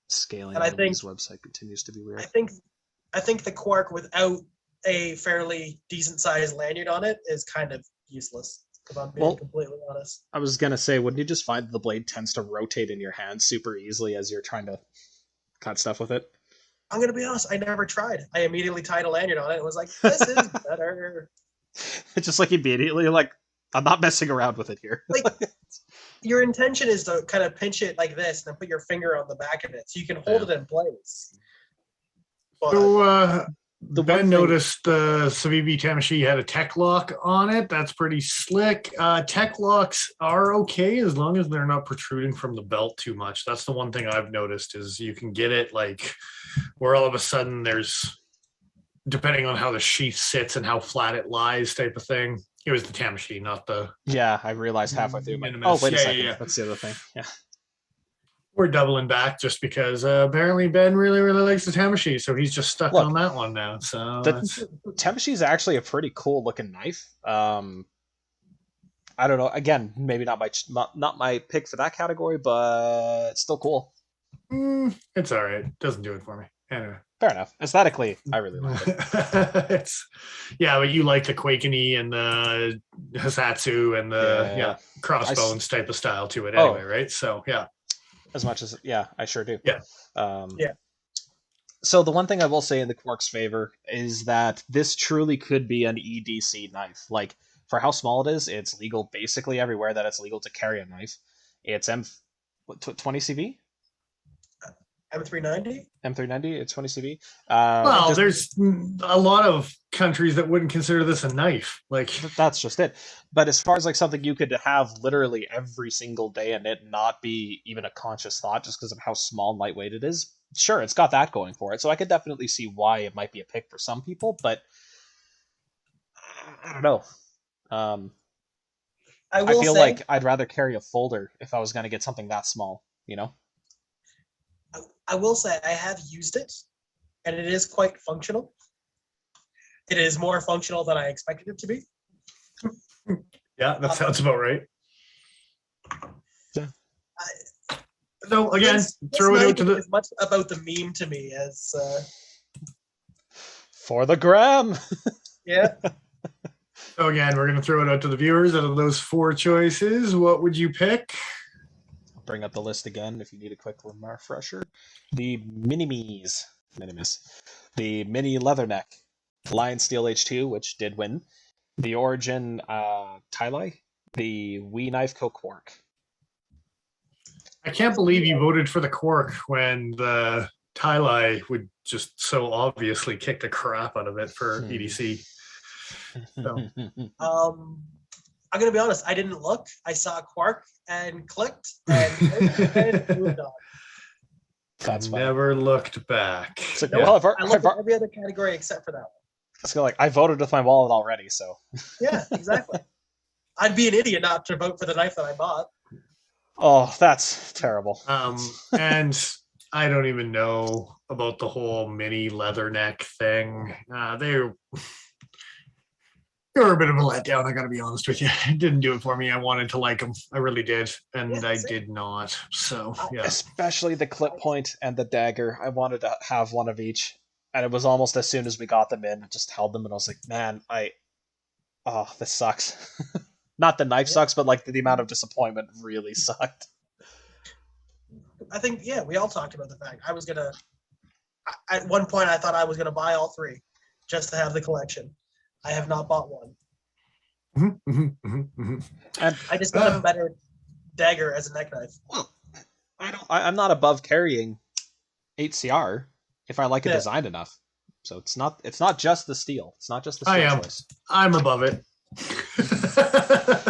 Scaling on this website continues to be weird. I think the Quark without a fairly decent sized lanyard on it is kind of useless, if I'm being completely honest. I was going to say, wouldn't you just find that the blade tends to rotate in your hand super easily as you're trying to cut stuff with it? I'm going to be honest, I never tried. I immediately tied a lanyard on it and was like, this is better. It's just like immediately, like, I'm not messing around with it here. Like, your intention is to kind of pinch it like this and then put your finger on the back of it so you can hold it in place. But, so Ben noticed the Civivi Tamashii had a tech lock on it. That's pretty slick. Tech locks are okay as long as they're not protruding from the belt too much. That's the one thing I've noticed is you can get it like where all of a sudden there's, depending on how the sheath sits and how flat it lies type of thing. It was the Tamashii, not the... Yeah, I realized halfway through. Like, Minimus. wait a Yeah, second. yeah. That's the other thing. Yeah. We're doubling back just because apparently Ben really, really likes the Tamashii, so he's just stuck on that one now. So the Tamashii is actually a pretty cool looking knife. I don't know. Again, maybe not my pick for that category, but it's still cool. It's all right. Doesn't do it for me. Anyway. Fair enough. Aesthetically, I really like it. But you like the Quakeney and the Hisatsu and the crossbones type of style to it anyway, right? So yeah. As much as I sure do. Yeah. So the one thing I will say in the Quark's favor is that this truly could be an EDC knife. Like for how small it is, it's legal basically everywhere that it's legal to carry a knife. It's 20 CV. M390? M390, it's 20 CV. Well, there's a lot of countries that wouldn't consider this a knife. Like that's just it. But as far as like something you could have literally every single day and it not be even a conscious thought just because of how small and lightweight it is, sure, it's got that going for it. So I could definitely see why it might be a pick for some people, but I don't know. I feel like I'd rather carry a folder if I was going to get something that small, you know? I will say I have used it, and it is quite functional. It is more functional than I expected it to be. Yeah, that sounds about right. Yeah. So again, throw it out to the... as much about the meme to me as... For the gram! Yeah. So again, we're going to throw it out to the viewers. Out of those 4 choices, what would you pick? Bring up the list again if you need a quick refresher. The Minimis, the Mini Leatherneck, Lion Steel H2, which did win, the Origin Filet, the Wee Knife Quark. I can't believe you voted for the Quark when the Filet would just so obviously kick the crap out of it for EDC. So. I'm gonna be honest. I didn't look. I saw Quark and clicked and moved on. That's funny. Never looked back. So, well, I looked at every other category except for that one. So like I voted with my wallet already, so. Yeah, exactly. I'd be an idiot not to vote for the knife that I bought. Oh, that's terrible. And I don't even know about the whole mini leatherneck thing. They were a bit of a letdown, I gotta be honest with you. It didn't do it for me. I wanted to like them. I really did. And I did not. So, yeah. Especially the clip point and the dagger. I wanted to have one of each. And it was almost as soon as we got them in, I just held them and I was like, man, this sucks. Not the knife sucks, but like the amount of disappointment really sucked. I think, we all talked about the fact at one point I thought I was going to buy all 3 just to have the collection. I have not bought one. And I just got a better dagger as a neck knife. Well, I'm not above carrying 8CR if I like it designed enough. So it's not just the steel. It's not just the steel choice. I'm above it.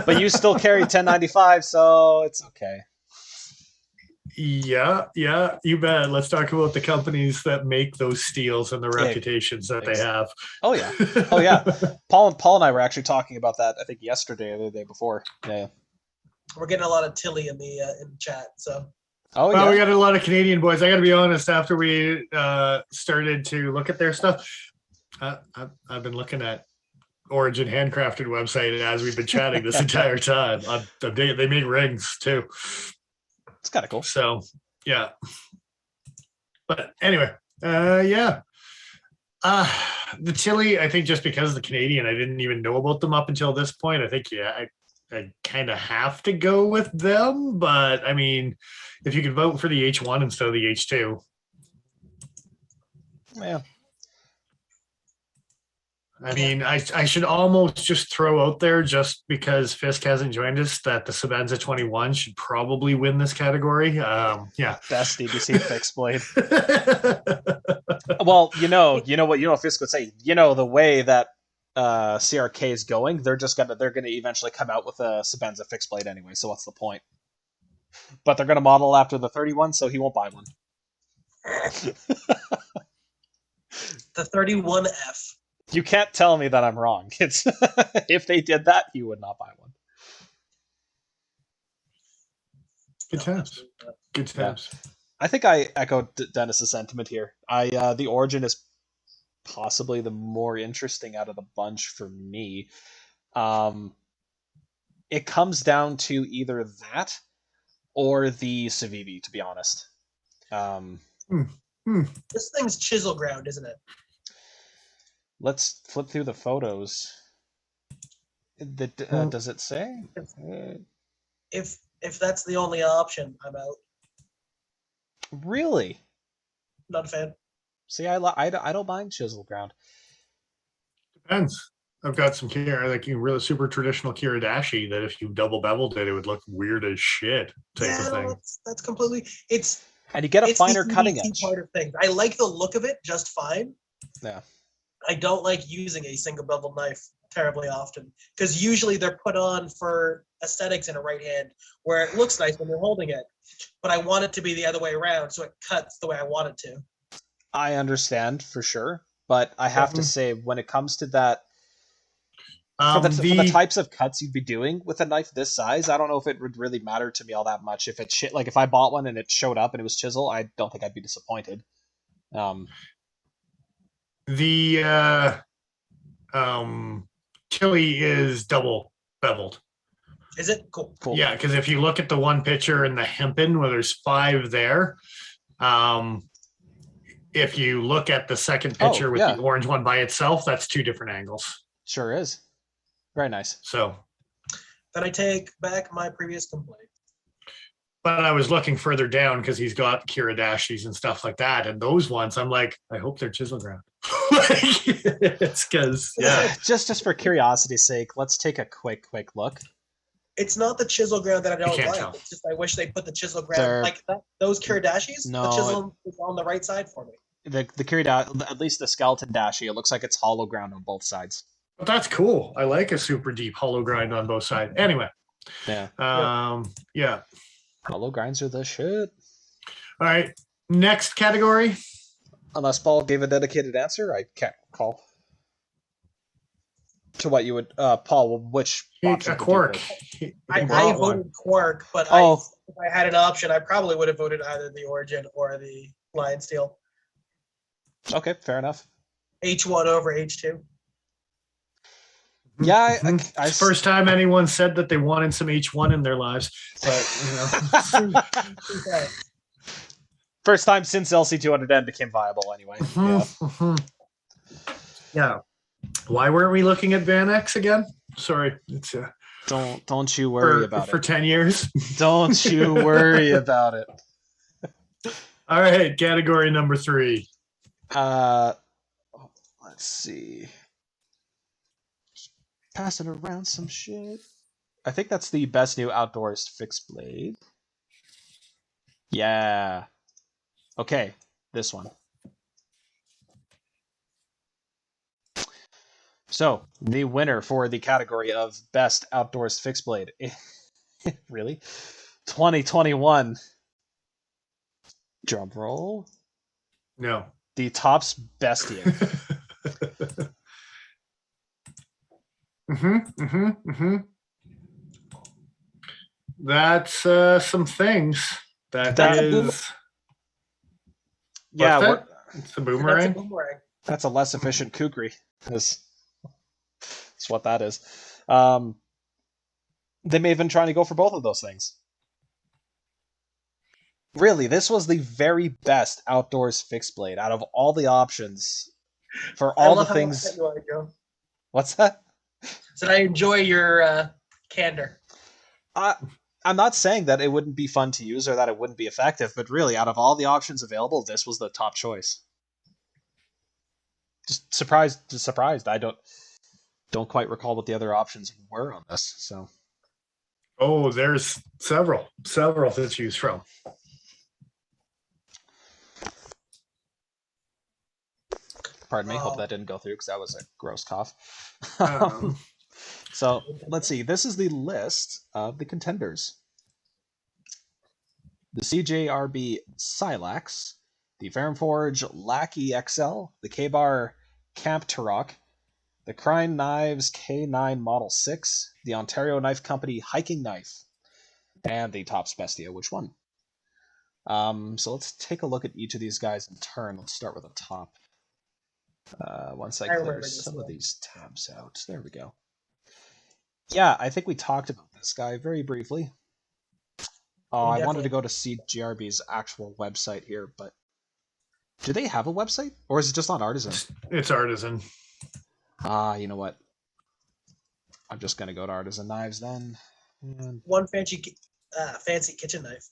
But you still carry 1095, so it's okay. Yeah, you bet. Let's talk about the companies that make those steels and the reputations that they have. Oh yeah. Paul and I were actually talking about that, I think yesterday or the day before. Yeah. We're getting a lot of Tilly in the chat, so. Oh well, we got a lot of Canadian boys. I got to be honest. After we started to look at their stuff, I've been looking at Origin Handcrafted website as we've been chatting this entire time. They make rings too. It's kind of cool. So, yeah. But anyway, the Tilly, I think just because the Canadian, I didn't even know about them up until this point. I think, I kind of have to go with them. But, I mean, if you could vote for the H1 instead of the H2. Yeah. I mean, I should almost just throw out there, just because Fisk hasn't joined us, that the Sabenza 21 should probably win this category. Yeah. Best DBC fixed blade. Well, you know what Fisk would say. The way that CRK is going, they're gonna eventually come out with a Sabenza fixed blade anyway. So what's the point? But they're gonna model after the 31, so he won't buy one. The 31F. You can't tell me that I'm wrong. It's if they did that, he would not buy one. Good times. Good times. Yeah. I think I echo Dennis's sentiment here. The Origin is possibly the more interesting out of the bunch for me. It comes down to either that or the Civivi, to be honest. This thing's chisel ground, isn't it? Let's flip through the photos. Does it say? If that's the only option, I'm out. Really? Not a fan. See, I don't mind chisel ground. Depends. I've got some really super traditional Kiradashi that if you double beveled it, it would look weird as shit type of thing. That's completely. And you get a finer cutting edge. Part of things. I like the look of it just fine. Yeah. I don't like using a single bevel knife terribly often because usually they're put on for aesthetics in a right hand where it looks nice when you're holding it, but I want it to be the other way around so it cuts the way I want it to. I understand for sure, but I have to say when it comes to that, for the types of cuts you'd be doing with a knife this size, I don't know if it would really matter to me all that much. If it's shit, like if I bought one and it showed up and it was chisel, I don't think I'd be disappointed. The Chili is double beveled. Is it? Cool. Yeah, because if you look at the one picture in the hempen where there's 5 there, if you look at the second picture with the orange one by itself, that's 2 different angles. Sure is. Very nice. So then I take back my previous complaint. But I was looking further down because he's got Kiradashis and stuff like that. And those ones, I'm like, I hope they're chisel ground. It's because, Just for curiosity's sake, let's take a quick look. It's not the chisel ground that I don't like. Tell. It's just I wish they put the chisel ground like that. Those Kiradashis. No, the chisel is on the right side for me. The Kiradashi, at least the skeleton dashi, it looks like it's hollow ground on both sides. But that's cool. I like a super deep hollow grind on both sides. Anyway. Yeah. Yeah. Hollow grinds are the shit. All right. Next category. Unless Paul gave a dedicated answer, I can't recall. To what you would, Paul, which option? A Quark. I voted Quark, but if I had an option, I probably would have voted either the Origin or the Lion Steel. Okay, fair enough. H1 over H2. Yeah, I first time anyone said that they wanted some H1 in their lives, but you know. First time since LC200N became viable, anyway. Yeah. Why weren't we looking at Van X again? Sorry, it's don't you worry about it for 10 years. Don't you worry about it. All right, category number 3. Let's see. Passing around some shit. I think that's the best new outdoors fixed blade. Yeah. Okay, this one. So, the winner for the category of best outdoors fixed blade. Really? 2021. Drum roll. No. The Tops Bestia. That's some things. That's is. Yeah, it's a boomerang. That's a less efficient kukri. That's what that is. They may have been trying to go for both of those things. Really, this was the very best outdoors fixed blade out of all the options for all the things. What's that? So I enjoy your candor. I'm not saying that it wouldn't be fun to use or that it wouldn't be effective, but really, out of all the options available, this was the top choice. just surprised. I don't quite recall what the other options were on this. So Oh, there's several to choose from. pardon me. Hope that didn't go through because that was a gross cough. So let's see. This is the list of the contenders. The CJRB Silax, the Farmforge Lackey XL, the K-Bar Camp Turok, the Crine Knives K9 Model 6, the Ontario Knife Company Hiking Knife, and the Tops Bestia. Which one? So let's take a look at each of these guys in turn. Let's start with the top. Once I clear some of these tabs out. There we go. Yeah, I think we talked about this guy very briefly. Oh, I wanted to go to CJRB's actual website here, but do they have a website? Or is it just on Artisan? It's Artisan. You know what? I'm just going to go to Artisan Knives then. And... One fancy kitchen knife.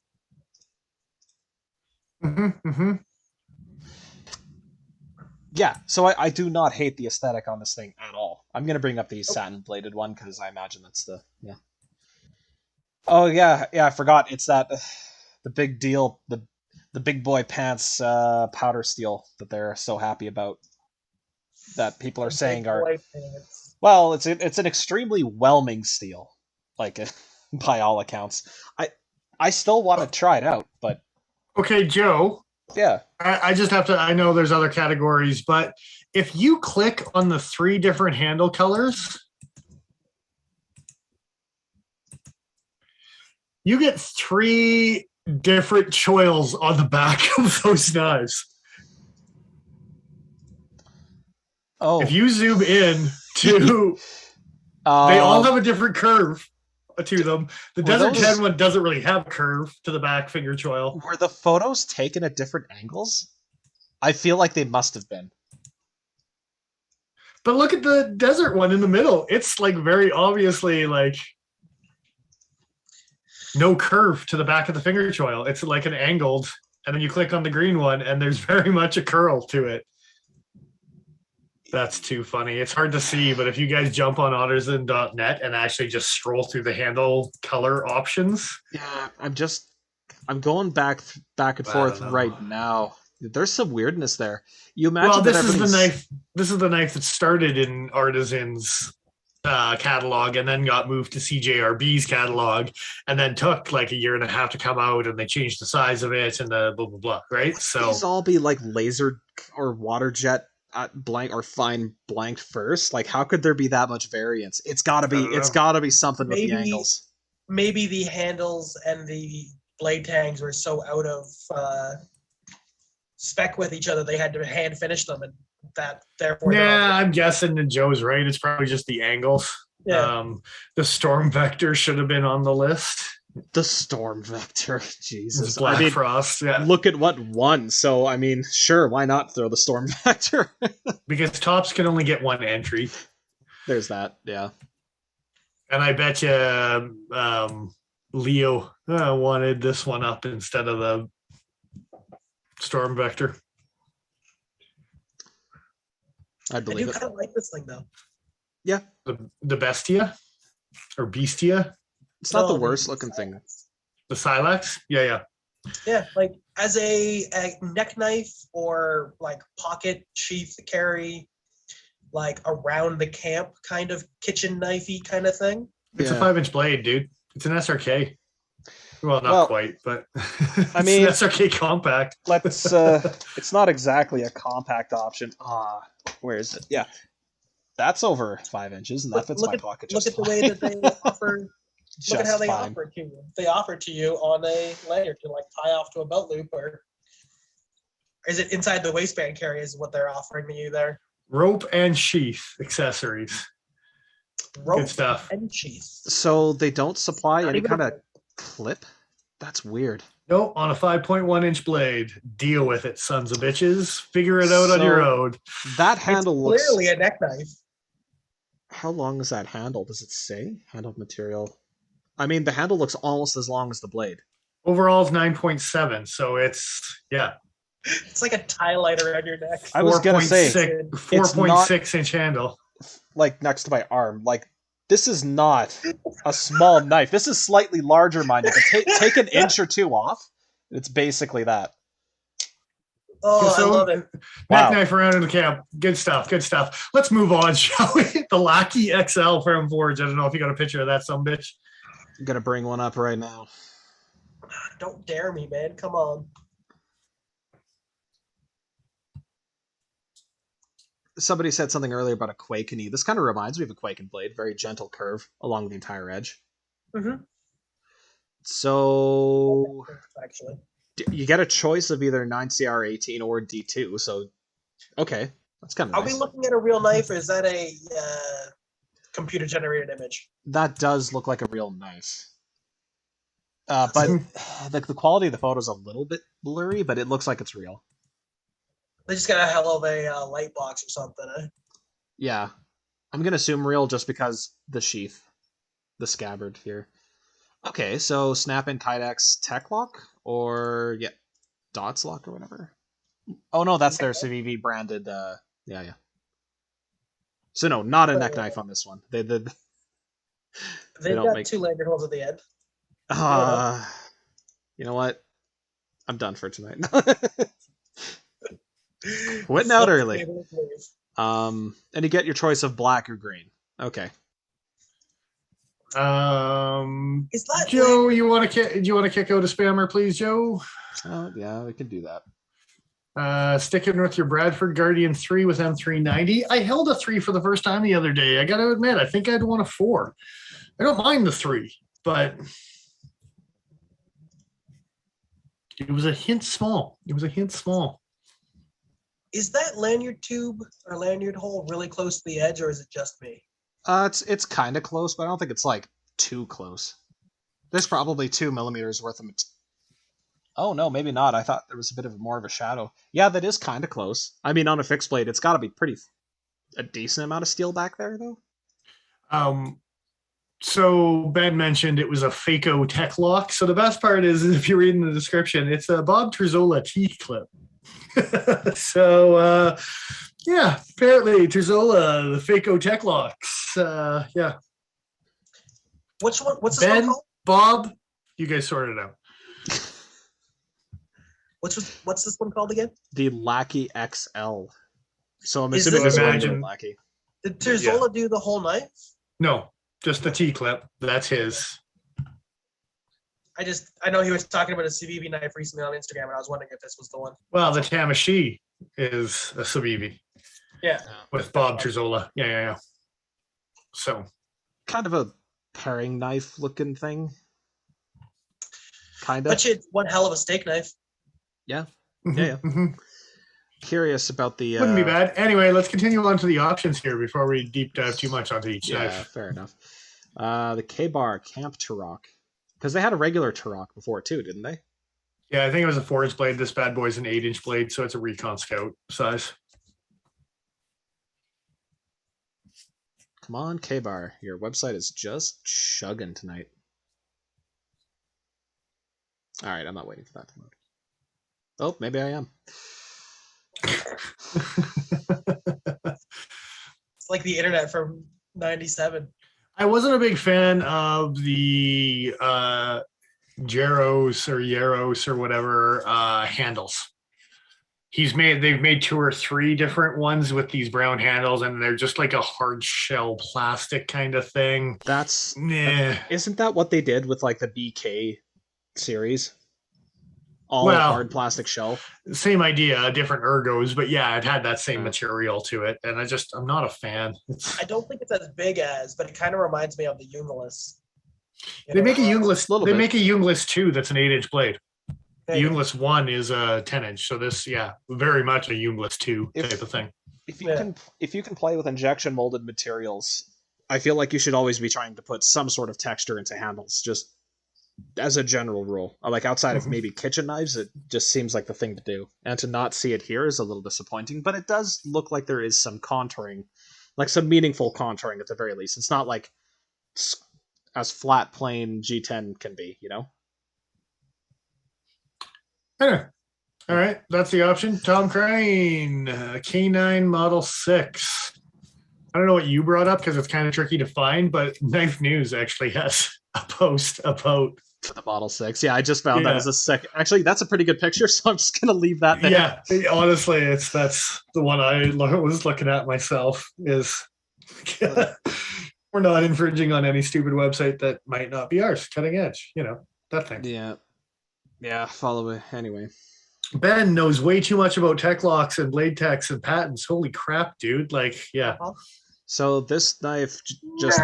Yeah, so I do not hate the aesthetic on this thing at all. I'm going to bring up the satin-bladed one because I imagine that's the... Yeah. Oh, yeah, I forgot. It's that... the big deal, the big boy pants powder steel that they're so happy about. That people are saying are... Well, it's an extremely whelming steel. Like, by all accounts. I still want to try it out, but... Okay, Joe. Yeah. I just have to, I know there's other categories, but if you click on the 3 different handle colors, you get 3 different choils on the back of those knives. Oh. If you zoom in to, they all have a different curve to them. The Desert 10 one doesn't really have a curve to the back finger choil. Were the photos taken at different angles? I feel like they must have been. But look at the Desert one in the middle. It's like very obviously like no curve to the back of the finger choil. It's like an angled, and then you click on the green one and there's very much a curl to it. That's too funny. It's hard to see, but if you guys jump on artisan.net and actually just scroll through the handle color options. Yeah, I'm going back and forth right now. There's some weirdness there. You imagine well, this is the knife that started in Artisan's catalog and then got moved to CJRB's catalog and then took like a year and a half to come out, and they changed the size of it and the blah blah blah, right? So these all be like laser or water jet at blank or fine blanked first. Like, how could there be that much variance? It's gotta be something with the angles. Maybe the handles and the blade tangs were so out of spec with each other they had to hand finish them, and that therefore. Yeah, I'm guessing that Joe's right. It's probably just the angles. Yeah. The Storm Vector should have been on the list. The Storm Vector, Jesus. Black Frost, yeah. Look at what won. So, I mean, sure, why not throw the Storm Vector? Because Tops can only get 1 entry. There's that, yeah. And I bet you Leo wanted this one up instead of the Storm Vector. I believe I do kind of like this thing, though. Yeah. The Bestia? Or Bestia? It's not the worst looking thing. The Silax? Yeah. Yeah, like as a neck knife or like pocket sheath carry, like around the camp kind of kitchen knifey kind of thing. It's a 5-inch blade, dude. It's an SRK. Well, not quite, but I mean, it's an SRK compact. Let's. It's not exactly a compact option. Where is it? Yeah, that's over 5 inches, and that fits my pocket. Look at the way that they offer. Look at how they offer it to you. They offer it to you on a layer to like tie off to a belt loop, or is it inside the waistband carry? Is what they're offering you there? Rope and sheath accessories. Rope Good stuff. and sheath. So they don't supply any kind of clip. That's weird. Nope, on a 5.1-inch blade. Deal with it, sons of bitches. Figure it out on your own. That handle looks clearly a neck knife. How long is that handle? Does it say? Handled material. I mean, the handle looks almost as long as the blade. Overall is 9.7, so it's, yeah. It's like a tie light around your neck. I was gonna say 4.6 inch handle. like next to my arm. Like this is not a small knife. This is slightly larger, mind you. But take an inch or two off. It's basically that. Oh, I love it. Neck knife around in the camp. Good stuff. Good stuff. Let's move on, shall we? The Lackey XL from Forge. I don't know if you got a picture of that sumbitch. I'm gonna bring one up right now. Don't dare me, man. Come on. Somebody said something earlier about a Quakeney. This kind of reminds me of a Quaken blade. Very gentle curve along the entire edge. Mm-hmm. So Actually, you get a choice of either 9CR18 or D2. So okay, that's kind of Are nice. we looking at a real knife, or is that a computer-generated image? That does look like a real knife. But the quality of the photo is a little bit blurry, but it looks like it's real. They just got a hell of a light box or something. Eh? Yeah. I'm going to assume real just because the sheath, the scabbard here. Okay, so Snap-in Kydex Tech Lock or Dots Lock or whatever. Oh no, that's their Civivi branded. Yeah. So no, not a neck knife on this one. They've got two lanyard holes at the end. You know what? I'm done for tonight. Quitting out early. And you get your choice of black or green. Okay. Is that Joe? Do you want to kick out a spammer, please, Joe? Oh yeah, we can do that. Sticking with your Bradford Guardian 3 with M390. I held a 3 for the first time the other day. I got to admit, I think I'd want a 4. I don't mind the 3, but it was a hint small. Is that lanyard tube or lanyard hole really close to the edge, or is it just me? It's kind of close, but I don't think it's like too close. There's probably 2 millimeters worth of. Oh no, maybe not. I thought there was a bit of more of a shadow. Yeah, that is kind of close. I mean, on a fixed blade, it's got to be a decent amount of steel back there, though. So Ben mentioned it was a Faco Tech Lock. So the best part is if you read in the description, it's a Bob Terzola T-clip. So yeah, apparently Terzola, the Faco Tech Locks. Yeah. What's this Ben, one called? Bob, you guys sort it out. What's this one called again? The Lackey XL. So I'm Is assuming this it's Imagine- Lackey. Did Terzola do the whole knife? No, just the T-clip. That's his. I know he was talking about a CVV knife recently on Instagram, and I was wondering if this was the one. Well, the Tamashi is a Civivi. Yeah. With Bob Terzola. Yeah. So. Kind of a paring knife looking thing. Kind of. But it's one hell of a steak knife. Yeah. Mm-hmm. Curious about the. Wouldn't be bad. Anyway, let's continue on to the options here before we deep dive too much onto each knife. Fair enough. The K-Bar Camp Turok. Because they had a regular Turok before too, didn't they? Yeah, I think it was a 4-inch blade. This bad boy's an 8-inch blade, so it's a Recon Scout size. Come on, K-Bar. Your website is just chugging tonight. All right, I'm not waiting for that to load. Oh, maybe I am. It's like the internet from '97. I wasn't a big fan of the Yaros or whatever handles. They've made 2 or 3 different ones with these brown handles, and they're just like a hard shell plastic kind of thing. Isn't that what they did with like the BK series? All hard plastic shell. Same idea, different ergos, but yeah, it had that same material to it, and I'm not a fan. I don't think it's as big as, but it kind of reminds me of the Ungulus. They make a Ungulus. They make a Ungulus 2 that's an 8-inch blade. The Ungulus 1 is a 10-inch, so this, very much a Ungulus 2 type of thing. If you can play with injection molded materials, I feel like you should always be trying to put some sort of texture into handles, just as a general rule. Like outside of maybe kitchen knives, it just seems like the thing to do. And to not see it here is a little disappointing, but it does look like there is some contouring, like some meaningful contouring at the very least. It's not like as flat plain G10 can be, you know? Anyway, All right, that's the option. Tom Crane, K9 Model 6. I don't know what you brought up because it's kind of tricky to find, but Knife News actually has a post about The Model 6. Yeah, I just found that as a second. Actually, that's a pretty good picture, so I'm just going to leave that there. Yeah, honestly, that's the one I was looking at myself is we're not infringing on any stupid website that might not be ours. Cutting edge, that thing. Yeah, follow it. Anyway. Ben knows way too much about tech locks and blade techs and patents. Holy crap, dude. Like, yeah. So this knife just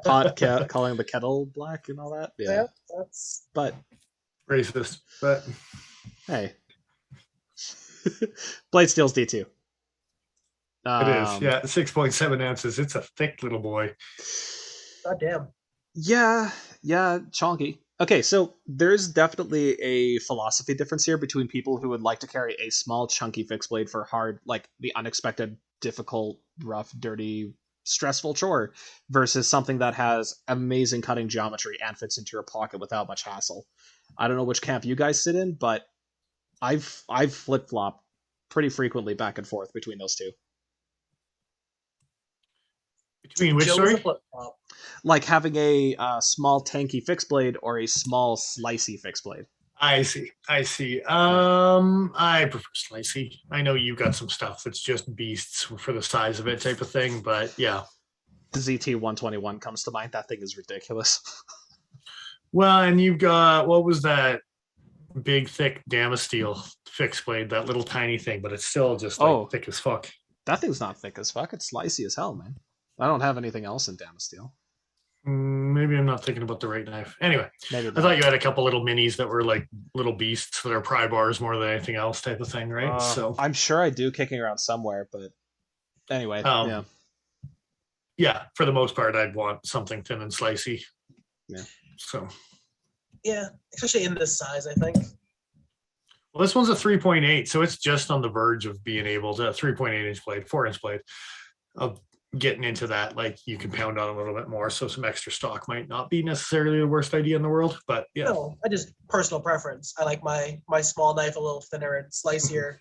hot calling the kettle black and all that. Yeah, that's but racist. But hey, blade steel's D2. It is, yeah, 6.7 ounces. It's a thick little boy. God damn. Yeah, chonky. Okay, so there's definitely a philosophy difference here between people who would like to carry a small, chunky fixed blade for hard, like the unexpected, difficult, rough, dirty, stressful chore, versus something that has amazing cutting geometry and fits into your pocket without much hassle. I don't know which camp you guys sit in, but I've flip-flopped pretty frequently back and forth between those two. Between which, sorry? Like having a small tanky fixed blade or a small slicey fixed blade. I see. I prefer slicey. I know you got some stuff that's just beasts for the size of it type of thing, but yeah. The ZT-121 comes to mind. That thing is ridiculous. Well, and you've got, what was that big, thick Damasteel fixed blade, that little tiny thing, but it's still just thick as fuck. That thing's not thick as fuck. It's slicey as hell, man. I don't have anything else in Damasteel. Maybe I'm not thinking about the right knife. Anyway, I thought you had a couple little minis that were like little beasts that are pry bars more than anything else type of thing, right? So I'm sure I do kicking around somewhere, but anyway, yeah. Yeah, for the most part, I'd want something thin and slicey. Yeah. So. Yeah, especially in this size, I think. Well, this one's a 3.8, so it's just on the verge of being able to 3.8 inch blade, 4-inch blade, of getting into that. Like you can pound on a little bit more, so some extra stock might not be necessarily the worst idea in the world. But yeah, no, I just personal preference. I like my small knife a little thinner and slicier,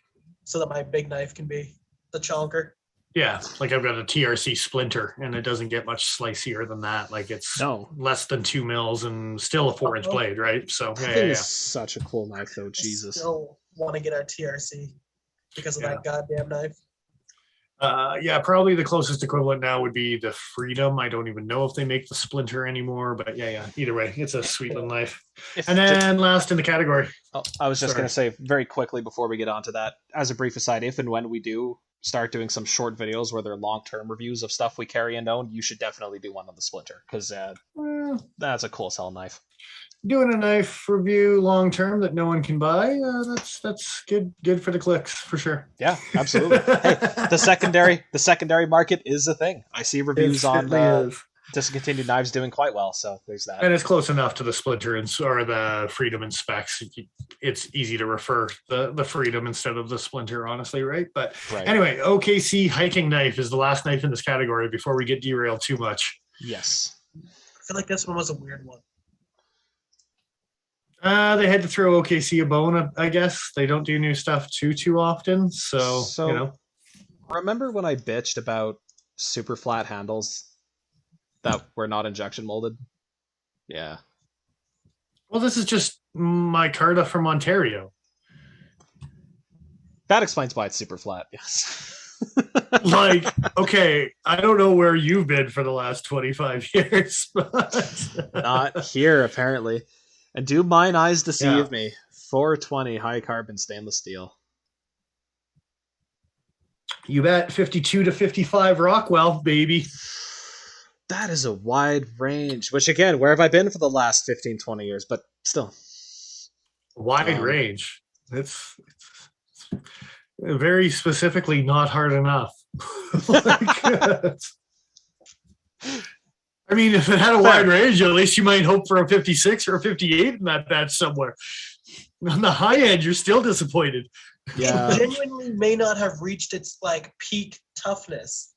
so that my big knife can be the chonker. Yeah, like I've got a TRC Splinter, and it doesn't get much slicier than that. Like it's less than 2 mils and still a 4-inch blade, right? So that thing is such a cool knife, though. Jesus, I still want to get our TRC because of that goddamn knife. Yeah, probably the closest equivalent now would be the Freedom. I don't even know if they make the Splinter anymore, but yeah. Either way, it's a sweet little knife. And then last in the category. I was just going to say very quickly before we get on to that, as a brief aside, if and when we do start doing some short videos where they're long-term reviews of stuff we carry and own, you should definitely do one on the Splinter, because that's a cool sell knife. Doing a knife review long-term that no one can buy, that's good for the clicks, for sure. Yeah, absolutely. Hey, the secondary market is a thing. I see reviews on discontinued knives doing quite well, so there's that. And it's close enough to the Splinter or the Freedom in specs. It's easy to refer the Freedom instead of the Splinter, honestly, right? But anyway, OKC Hiking Knife is the last knife in this category before we get derailed too much. Yes. I feel like this one was a weird one. They had to throw OKC a bone, I guess. They don't do new stuff too often, so you know. Remember when I bitched about super flat handles that were not injection molded? Yeah. Well, this is just my Carta from Ontario. That explains why it's super flat, yes. Like, okay, I don't know where you've been for the last 25 years, but not here, apparently. And do mine eyes deceive me? 420 high carbon stainless steel. You bet. 52 to 55 Rockwell, baby. That is a wide range. Which, again, where have I been for the last 15, 20 years? But still. Wide range. It's very specifically not hard enough. I mean, if it had a wide range, at least you might hope for a 56 or a 58 in that batch somewhere. On the high end, you're still disappointed. Yeah. It genuinely may not have reached its peak toughness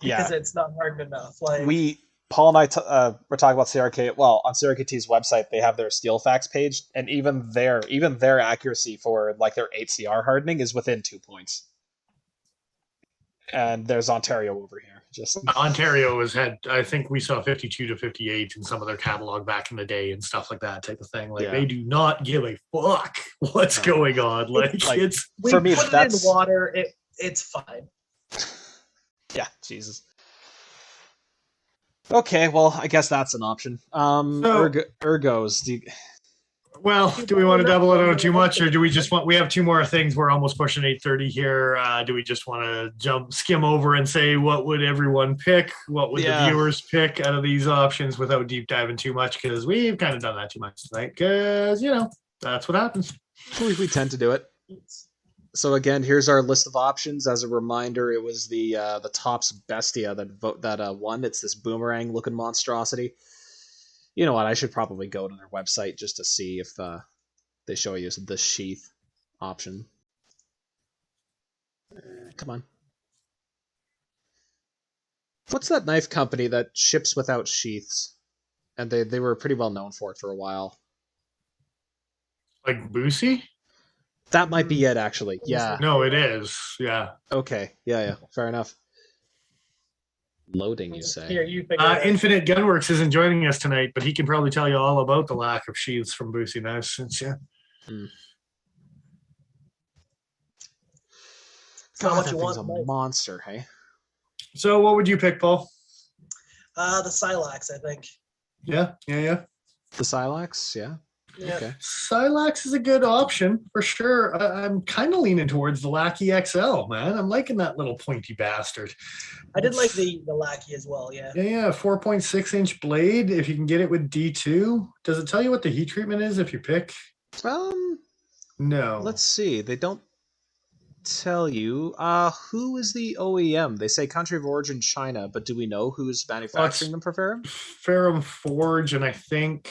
because it's not hardened enough. Like we Paul and I were talking about CRK. Well, on CRKT's website, they have their steel facts page, and even their accuracy for like their 8CR hardening is within 2 points. And there's Ontario over here. Just Ontario has had, I think we saw 52 to 58 in some of their catalog back in the day and stuff like that type of thing. Like they do not give a fuck what's going on. Like it's for me, put that's it in water. It's fine. Yeah, Jesus. Okay, well, I guess that's an option. Ergos. Well, do we want to double it out too much, or do we just want? We have two more things. We're almost pushing 8:30 here. Do we just want to skim over and say what would everyone pick? What would the viewers pick out of these options without deep diving too much? Because we've kind of done that too much tonight. Because that's what happens. We tend to do it. So again, here's our list of options. As a reminder, it was the Topps Bestia that won. It's this boomerang looking monstrosity. You know what? I should probably go to their website just to see if they show you the sheath option. Come on. What's that knife company that ships without sheaths? And they were pretty well known for it for a while. Like Boosie? That might be it, actually. Yeah. No, it is. Yeah. Okay. Yeah. Fair enough. Loading, you say? Here, you figure Infinite Gunworks isn't joining us tonight, but he can probably tell you all about the lack of sheaths from Boosie knives. Since God, that thing's a monster, hey? So what would you pick, Paul? The Silax, I think. Yeah. The Silax, yeah. Okay. Silax is a good option for sure. I'm kind of leaning towards the Lackey XL, man. I'm liking that little pointy bastard. I did like the Lackey as well, yeah. Yeah, 4.6-inch blade. If you can get it with D2, does it tell you what the heat treatment is if you pick? No. Let's see. They don't tell you. Who is the OEM? They say country of origin China, but do we know who's manufacturing them for Ferrum? Ferrum Forge, and I think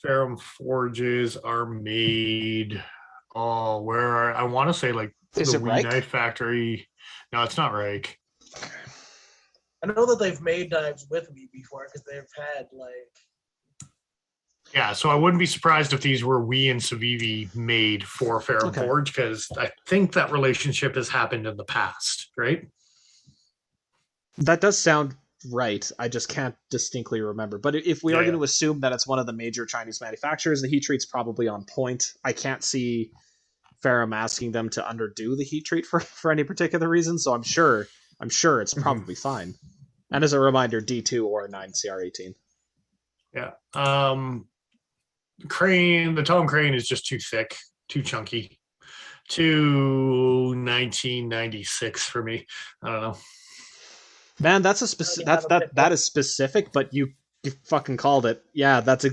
Ferrum Forges are made. I want to say like is the it Wee Reich? Knife Factory. No, it's not Reich. I know that they've made knives with me before because they've had like. Yeah, so I wouldn't be surprised if these were Wee and Civivi made for Ferrum Forge because I think that relationship has happened in the past, right? That does sound right. I just can't distinctly remember. But if we are going to assume that it's one of the major Chinese manufacturers, the heat treat's probably on point. I can't see Ferrum asking them to underdo the heat treat for any particular reason, so I'm sure it's probably fine. And as a reminder, D2 or 9CR18. Yeah. Crane, the Tom Crane is just too thick, too chunky. Too 1996 for me. I don't know. Man, that's a specific. That is specific, but you fucking called it. Yeah, that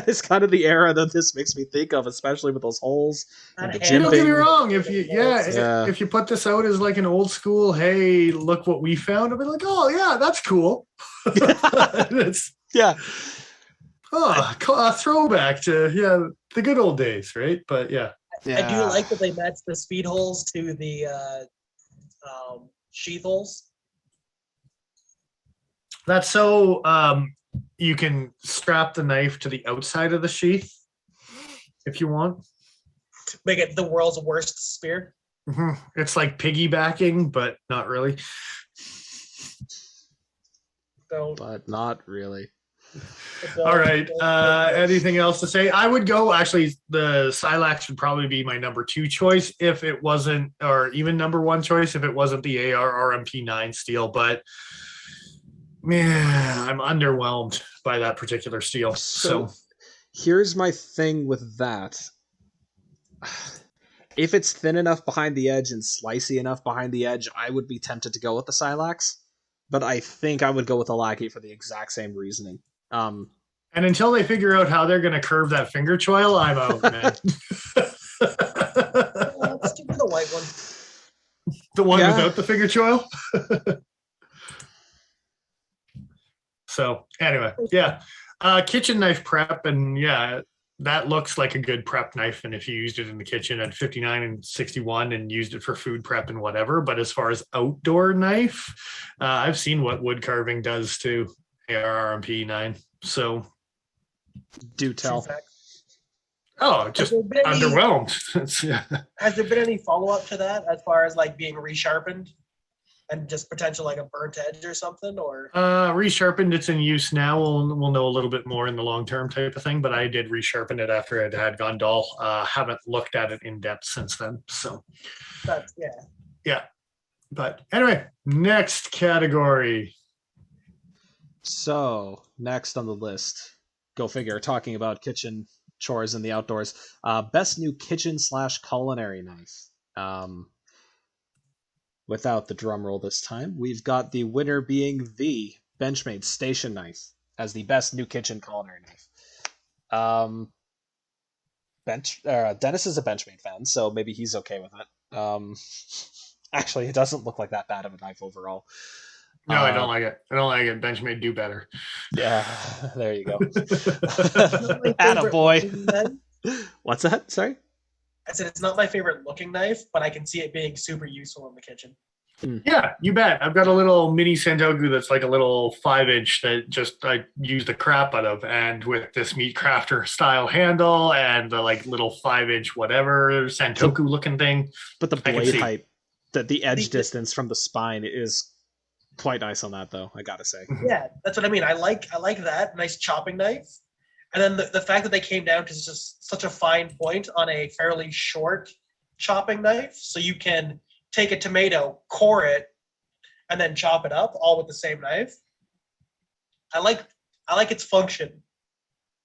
is kind of the era that this makes me think of, especially with those holes. Don't get me wrong. If you put this out as like an old school, hey, look what we found, I'll be like, oh yeah, that's cool. A throwback to the good old days, right? But yeah. I do like that they matched the speed holes to the sheath holes. That's so you can strap the knife to the outside of the sheath if you want. Make it the world's worst spear. Mm-hmm. It's like piggybacking, but not really. But not really. All right. Anything else to say? I would go. Actually, the Silax would probably be my number 2 choice if it wasn't, or even number 1 choice if it wasn't the AR RMP9 steel. But man, I'm underwhelmed by that particular steel. So here's my thing with that. If it's thin enough behind the edge and slicey enough behind the edge, I would be tempted to go with the Silax. But I think I would go with the Lackey for the exact same reasoning. And until they figure out how they're going to curve that finger choil, I'm out, man. Let's do the white one. The one without the finger choil? So, anyway, kitchen knife prep, and that looks like a good prep knife. And if you used it in the kitchen at 59 and 61 and used it for food prep and whatever, but as far as outdoor knife, I've seen what wood carving does to AR-RMP 9. So Do tell. just underwhelmed. Has there been any follow-up to that as far as like being resharpened and just potential like a burnt edge or something? Or Resharpened, it's in use now. We'll know a little bit more in the long term type of thing, but I did resharpen it after it had gone dull. Haven't looked at it in depth since then. So that's yeah. But anyway, next category. So next on the list, go figure, talking about kitchen chores in the outdoors. Best new kitchen / culinary knife. Without the drum roll this time, we've got the winner being the Benchmade station knife as the best new kitchen culinary knife. Dennis is a Benchmade fan, so maybe he's okay with it. Actually, it doesn't look like that bad of a knife overall. No, I don't like it. I don't like it. Benchmade do better. Yeah, there you go. Attaboy. What's that? Sorry? I said it's not my favorite looking knife, but I can see it being super useful in the kitchen. Yeah, you bet. I've got a little mini Santoku that's like a little 5-inch that just I use the crap out of, and with this meat crafter style handle and the like little 5-inch whatever Santoku looking thing. But the blade height, the edge distance from the spine is quite nice on that, though, I gotta say. Yeah, that's what I mean. I like that nice chopping knife, and then the fact that they came down to just such a fine point on a fairly short chopping knife, so you can take a tomato, core it, and then chop it up all with the same knife. I like its function.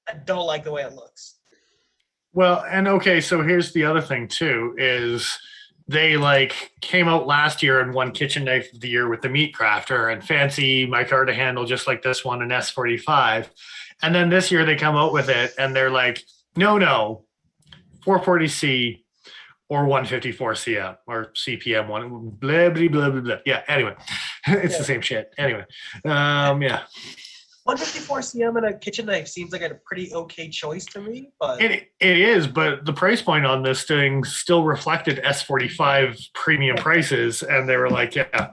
I don't like the way it looks. Well, and okay, so here's the other thing too is they like came out last year and won Kitchen Knife of the Year with the Meat Crafter and fancy micarta handle just like this one, an S45. And then this year they come out with it and they're like, no, 440C or 154 CM or CPM one, blah, blah, blah, blah, blah. Yeah, anyway, it's the same shit. Anyway, yeah. 154 CM in a kitchen knife seems like a pretty okay choice to me, but it is, but the price point on this thing still reflected S45 premium prices, and they were like, yeah.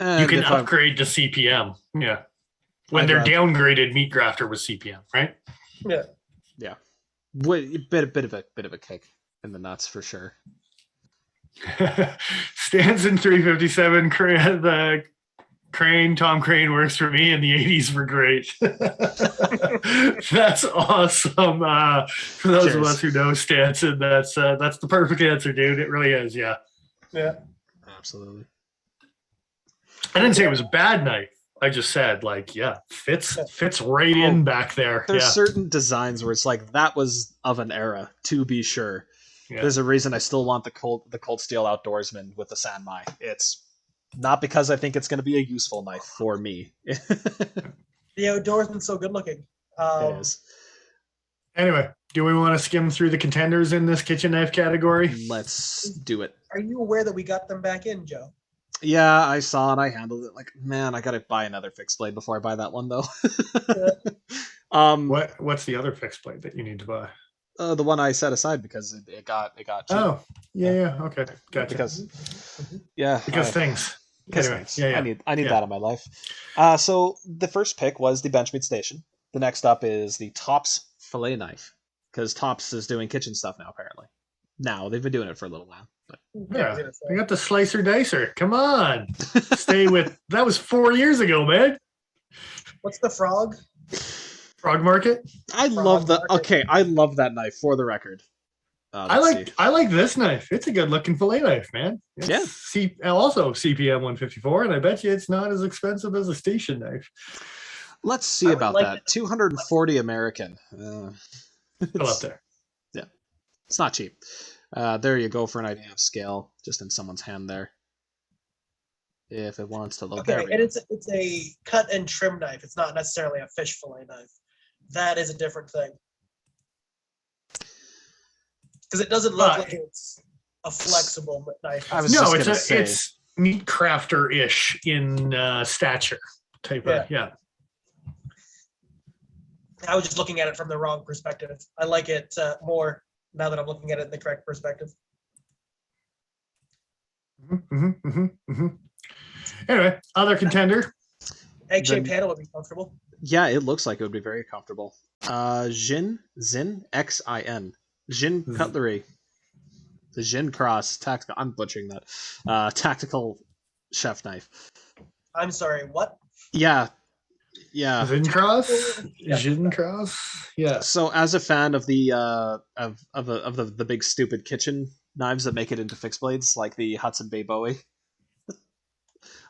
And you can upgrade to CPM, yeah. When they're downgraded, Meat Grafter was CPM, right? Yeah. Bit of a kick in the nuts for sure. Stanson 357, the Tom Crane works for me, and the 80s were great. That's awesome. For those of us who know Stanson, that's the perfect answer, dude. It really is, yeah. Yeah. Absolutely. I didn't say it was a bad knife. I just said, like, yeah, fits right in back there. There's certain designs where it's like that was of an era, to be sure. Yeah. There's a reason I still want the Cold Steel Outdoorsman with the Sanmai. It's not because I think it's going to be a useful knife for me. The Outdoorsman's so good looking. It is. Anyway, do we want to skim through the contenders in this kitchen knife category? Let's do it. Are you aware that we got them back in, Joe? Yeah, I saw it. I handled it. Like, man, I gotta buy another fixed blade before I buy that one, though. What's the other fixed blade that you need to buy? The one I set aside because it got cheap. Oh, yeah, okay, gotcha. Because things. Anyway, yeah. I need that in my life. So the first pick was the Benchmade Station. The next up is the Tops Filet Knife, because Tops is doing kitchen stuff now. Apparently, they've been doing it for a little while. But yeah, I got the slicer dicer. Come on, stay with that was 4 years ago, man. What's the frog? Frog Market. I love that knife. For the record, I like this knife. It's a good looking fillet knife, man. Also CPM 154, and I bet you it's not as expensive as a station knife. Let's see about that. 240 American. Still up there. Yeah, it's not cheap. There you go for an idea of scale, just in someone's hand there. If it wants to look. Okay, and it's a cut and trim knife. It's not necessarily a fish fillet knife. That is a different thing. Because it doesn't look like it's a flexible knife. It's meat crafter-ish in stature type of, yeah. I was just looking at it from the wrong perspective. I like it more now that I'm looking at it in the correct perspective. Anyway, other contender. Egg-shaped handle would be comfortable. Yeah, it looks like it would be very comfortable. Zin, Xin, Jin Cutlery. The Jin Cross tactical. I'm butchering that. Tactical chef knife. I'm sorry, what? Yeah. Zincross? Zincross? Yeah. So, as a fan of the the big stupid kitchen knives that make it into fixed blades, like the Hudson Bay Bowie,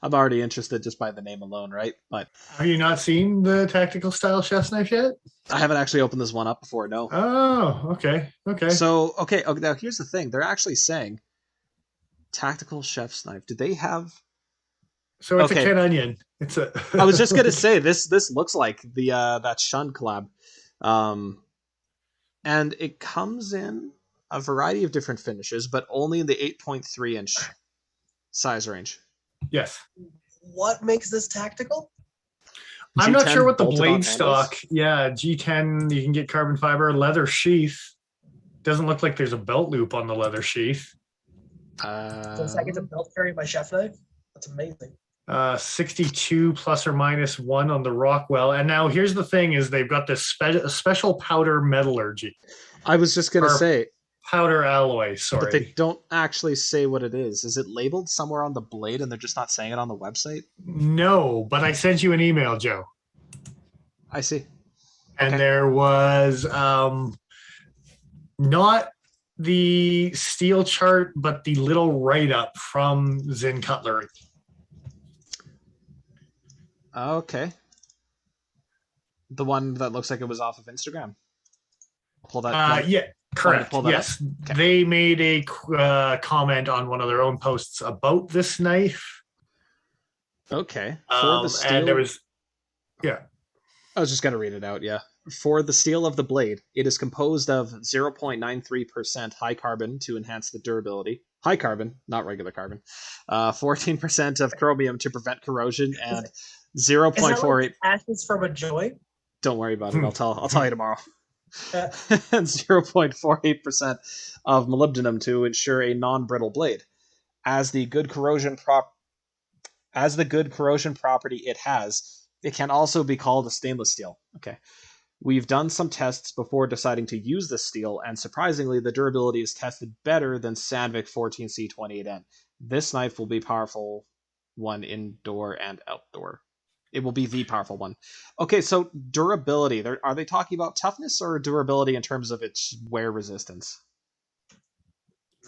I'm already interested just by the name alone, right? But have you not seen the tactical style chef's knife yet? I haven't actually opened this one up before. No. Oh, okay. So, okay. Now here's the thing: they're actually saying tactical chef's knife. Do they have? So it's a Ken Onion. It's a. I was just gonna say this looks like the that Shun collab, and it comes in a variety of different finishes, but only in the 8.3 inch size range. Yes. What makes this tactical? I'm not sure what the bolted-on blade handles? stock. Yeah, G10. You can get carbon fiber, leather sheath. Doesn't look like there's a belt loop on the leather sheath. So I get to belt carry my chef knife? That's amazing. 62 plus or minus 1 on the Rockwell. And now here's the thing: is they've got this special powder metallurgy. I was just gonna say powder alloy. Sorry, but they don't actually say what it is. Is it labeled somewhere on the blade, and they're just not saying it on the website? No, but I sent you an email, Joe. I see. And there was not the steel chart, but the little write-up from Zen Cutlery. Okay. The one that looks like it was off of Instagram. Pull that. Yeah, correct. Pull that yes, okay. They made a comment on one of their own posts about this knife. Okay. For the steel, and there was, yeah. I was just gonna read it out. Yeah. For the steel of the blade, it is composed of 0.93% high carbon to enhance the durability. High carbon, not regular carbon. 14% of chromium to prevent corrosion, and 0.48. Like ashes from a joint? Don't worry about it. I'll tell you tomorrow. And 0.48% of molybdenum to ensure a non-brittle blade. As the good corrosion property it has, it can also be called a stainless steel. Okay. We've done some tests before deciding to use this steel, and surprisingly, the durability is tested better than Sandvik 14C28N. This knife will be powerful one indoor and outdoor. It will be the powerful one. Okay, so durability. Are they talking about toughness or durability in terms of its wear resistance?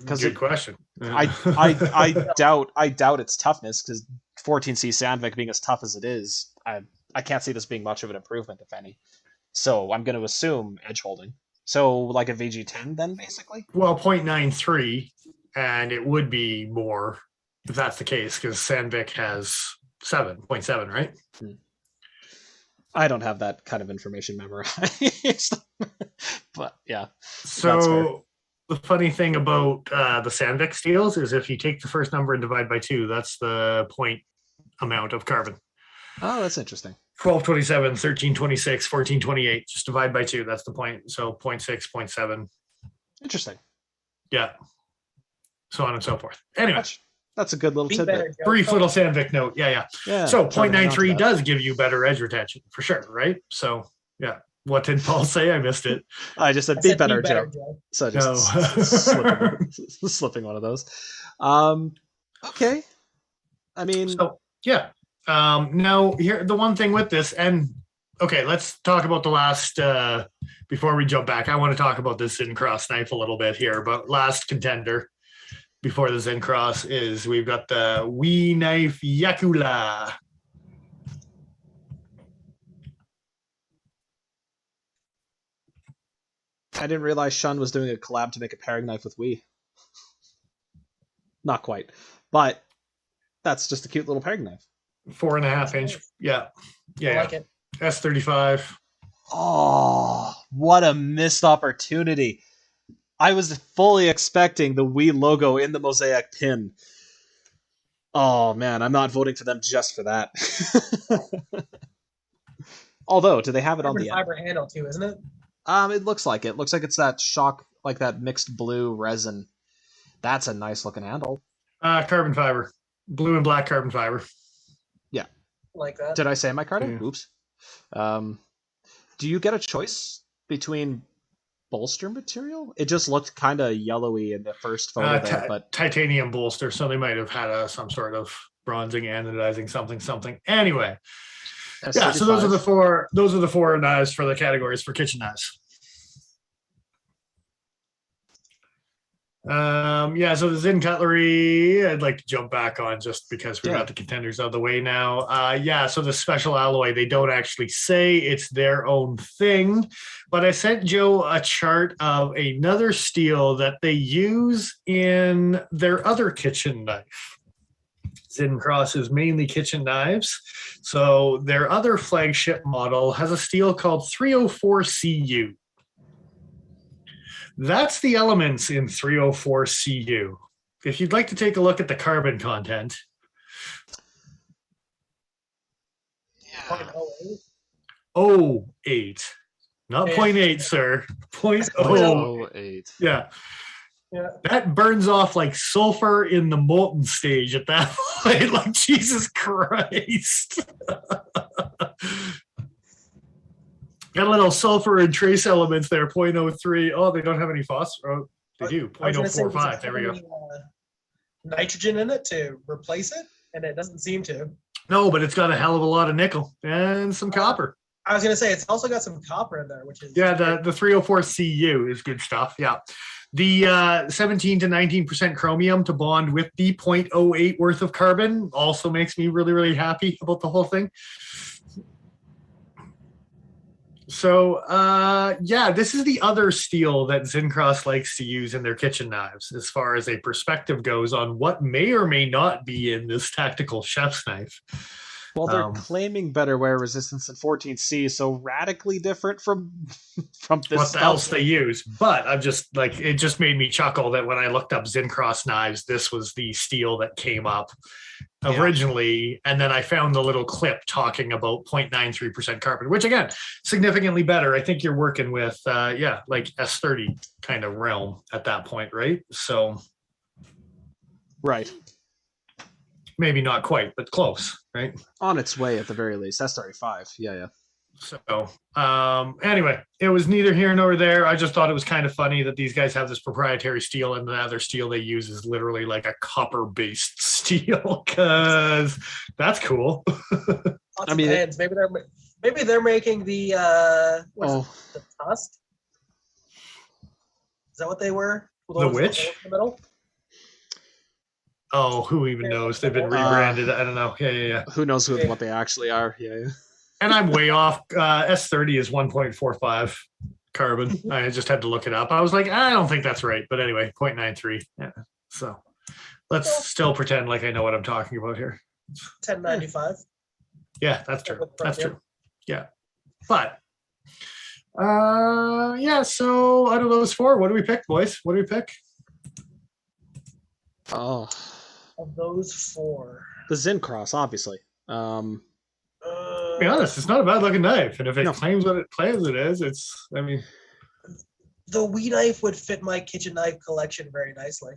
Good question. I doubt its toughness, because 14C Sandvik being as tough as it is, I can't see this being much of an improvement, if any. So I'm going to assume edge holding. So like a VG10 then, basically? Well, 0.93, and it would be more if that's the case, because Sandvik has 7.7, right? I don't have that kind of information memorized. But yeah. So the funny thing about the Sandvik steels is if you take the first number and divide by 2, that's the point amount of carbon. Oh, that's interesting. 1227, 1326, 1428. Just divide by 2. That's the point. So 0.6, 0.7. Interesting. Yeah. So on and so forth. Anyway. That's a good little tidbit. Brief little Sandvik note. Yeah. So 0.93 does give you better edge retention for sure, right? So yeah. What did Paul say? I missed it. I just said, be better, Joe. So just slipping one of those. Okay. I mean, so yeah. Now here, the one thing with this, and okay, let's talk about the last, before we jump back, I want to talk about this Zincross knife a little bit here, but last contender before the Zincross is we've got the Wii Knife Yakula. I didn't realize Shun was doing a collab to make a paring knife with Wii. Not quite, but that's just a cute little paring knife. 4.5 inch. Yeah. I like it. S35. Oh, what a missed opportunity. I was fully expecting the Wii logo in the mosaic pin. Oh man, I'm not voting for them just for that. Although, do they have it on Carbon the end? fiber handle too, isn't it? It looks like it. Looks like it's that shock, like that mixed blue resin. That's a nice looking handle. Carbon fiber, blue and black carbon fiber. Yeah. Like that. Did I say my card? Yeah. Oops. Do you get a choice between bolster material? It just looked kind of yellowy in the first photo there, but Titanium bolster, so they might have had some sort of bronzing, anodizing, something. Anyway, yeah. So those are the four. Those are the four knives for the categories for kitchen knives. Yeah, so the Zinn cutlery, I'd like to jump back on just because we've got the contenders out of the way now. Yeah, so the special alloy, they don't actually say it's their own thing, but I sent Joe a chart of another steel that they use in their other kitchen knife. Zinn crosses mainly kitchen knives. So their other flagship model has a steel called 304 CU. That's the elements in 304 CU. If you'd like to take a look at the carbon content. Yeah. 0.08. Not 0.8, sir. 0.08. Yeah. Yeah. That burns off like sulfur in the molten stage at that point. Like, Jesus Christ. Got a little sulfur and trace elements there, 0.03. Oh, they don't have any phosphorus. Oh, they do, 0.045. There we go. Nitrogen in it to replace it, and it doesn't seem to. No, but it's got a hell of a lot of nickel and some copper. I was going to say, it's also got some copper in there, which is... Yeah, the 304 CU is good stuff, yeah. The 17 to 19% chromium to bond with the 0.08 worth of carbon also makes me really, really happy about the whole thing. So, yeah, this is the other steel that Zincross likes to use in their kitchen knives as far as a perspective goes on what may or may not be in this tactical chef's knife. Well, they're claiming better wear resistance than 14C, so radically different from this what else they use. But I'm just like, it just made me chuckle that when I looked up Zincross knives, this was the steel that came up originally. And then I found the little clip talking about 0.93% carbon, which again, significantly better. I think you're working with, like S30 kind of realm at that point, right? So. Right. Maybe not quite, but close, right? On its way at the very least. That's 35. Yeah. So, anyway, it was neither here nor there. I just thought it was kind of funny that these guys have this proprietary steel, and the other steel they use is literally like a copper-based steel, because that's cool. I mean, maybe they're making the the tusk. Is that what they were? The which? In the middle? Oh, who even knows? They've been rebranded. I don't know. Yeah. Who knows what they actually are? Yeah. And I'm way off. S30 is 1.45 carbon. I just had to look it up. I was like, I don't think that's right. But anyway, 0.93. Yeah. So let's still pretend like I know what I'm talking about here. 1095. Yeah, that's true. That's true. Yeah. But yeah, so out of those four, what do we pick, boys? What do we pick? Oh. Of those four. The Zincross, obviously. To be honest, it's not a bad looking knife. And if it claims what it claims it is, I mean. The Wee knife would fit my kitchen knife collection very nicely.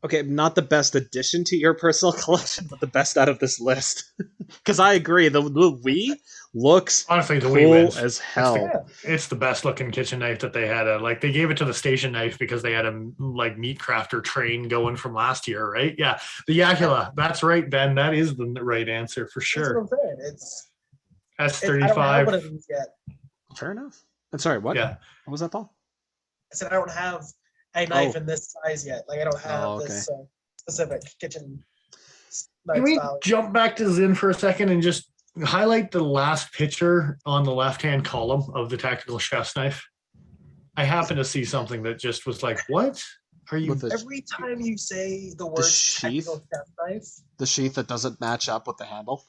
Okay, not the best addition to your personal collection, but the best out of this list. Because I agree, the Wii looks honestly the cool Wii wins. As hell. It's the best looking kitchen knife that they had. Like they gave it to the station knife because they had a like meat crafter train going from last year, right? Yeah, the Yakula. That's right, Ben. That is the right answer for sure. That's what I'm saying. It's S35. I don't have one of these yet. Fair enough. I'm sorry. What? Yeah. What was that, Paul? I said I don't have a knife in this size yet. Like I don't have this specific kitchen knife. Can we style. jump back to Zinn for a second and just highlight the last picture on the left-hand column of the tactical chef's knife? I happen to see something that just was like, what are you? Every time you say the word sheath, tactical chef's knife, the sheath that doesn't match up with the handle.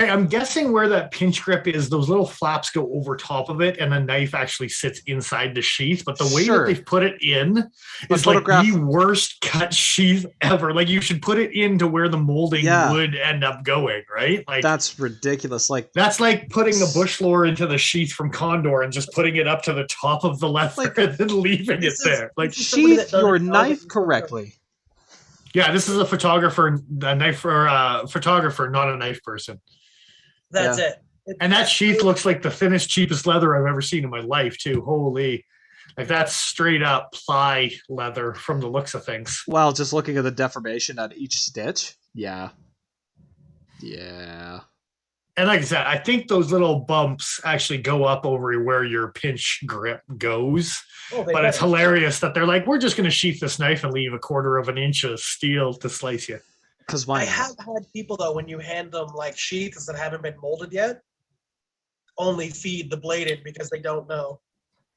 Hey, I'm guessing where that pinch grip is, those little flaps go over top of it, and the knife actually sits inside the sheath. But the way that they've put it in is like the worst cut sheath ever. Like you should put it into where the molding would end up going, right? Like that's ridiculous. Like that's like putting the bush lore into the sheath from Condor and just putting it up to the top of the leather and then leaving it there. Like sheath your knife correctly. Yeah, this is a photographer, a knife or a photographer, not a knife person. That's it. And that sheath looks like the thinnest, cheapest leather I've ever seen in my life, too. Holy. Like, that's straight up ply leather from the looks of things. Well, just looking at the deformation at each stitch. Yeah. Yeah. And like I said, I think those little bumps actually go up over where your pinch grip goes. But it's hilarious that they're like, we're just going to sheath this knife and leave 1/4 of an inch of steel to slice you. I have had people, though, when you hand them like sheaths that haven't been molded yet, only feed the blade in because they don't know.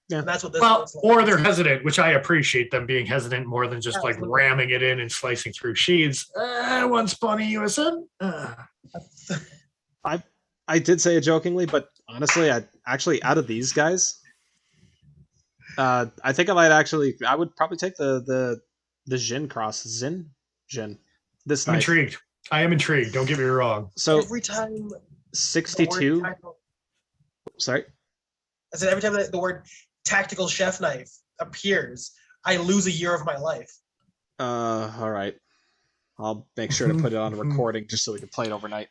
Yeah. And that's what this looks like. Or they're hesitant, which I appreciate them being hesitant more than just like ramming it in and slicing through sheaths. One spunny USN. I did say it jokingly, but honestly, I actually out of these guys, I think I would probably take the Jin cross. Jin. This I'm intrigued. I am intrigued. Don't get me wrong. So every time 62. Sorry. I said every time the word tactical chef knife appears, I lose a year of my life. All right. I'll make sure to put it on a recording just so we can play it overnight.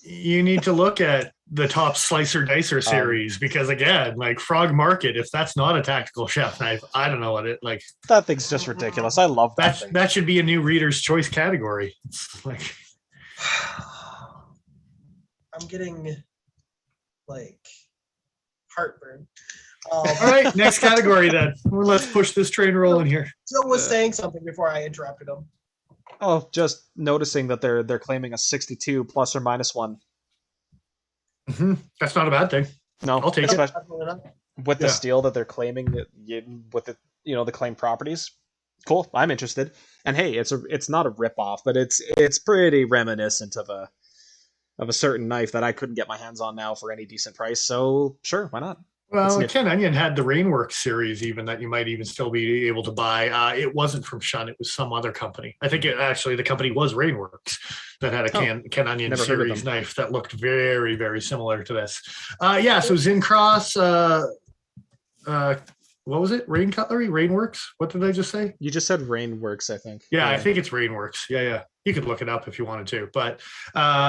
You need to look at the top Slicer Dicer series because, again, like Frog Market, if that's not a tactical chef knife, I don't know what it like. That thing's just ridiculous. I love that thing. That should be a new Reader's Choice category. It's like I'm getting like heartburn. All right, next category then. Let's push this train rolling here. Joe was saying something before I interrupted him. Oh, just noticing that they're claiming a 62 plus or minus 1. Mm-hmm. That's not a bad thing. No, I'll take it. With the steel that they're claiming, with the the claim properties. Cool, I'm interested. And hey, it's not a rip off, but it's pretty reminiscent of a certain knife that I couldn't get my hands on now for any decent price. So sure, why not? Well, Ken Onion had the Rainworks series even that you might even still be able to buy. It wasn't from Shun. It was some other company. I think the company was Rainworks that had a Ken Onion series knife that looked very, very similar to this. So Zin Cross, what was it? Rain Cutlery? Rainworks? What did I just say? You just said Rainworks, I think. Yeah, I think it's Rainworks. Yeah. You could look it up if you wanted to. But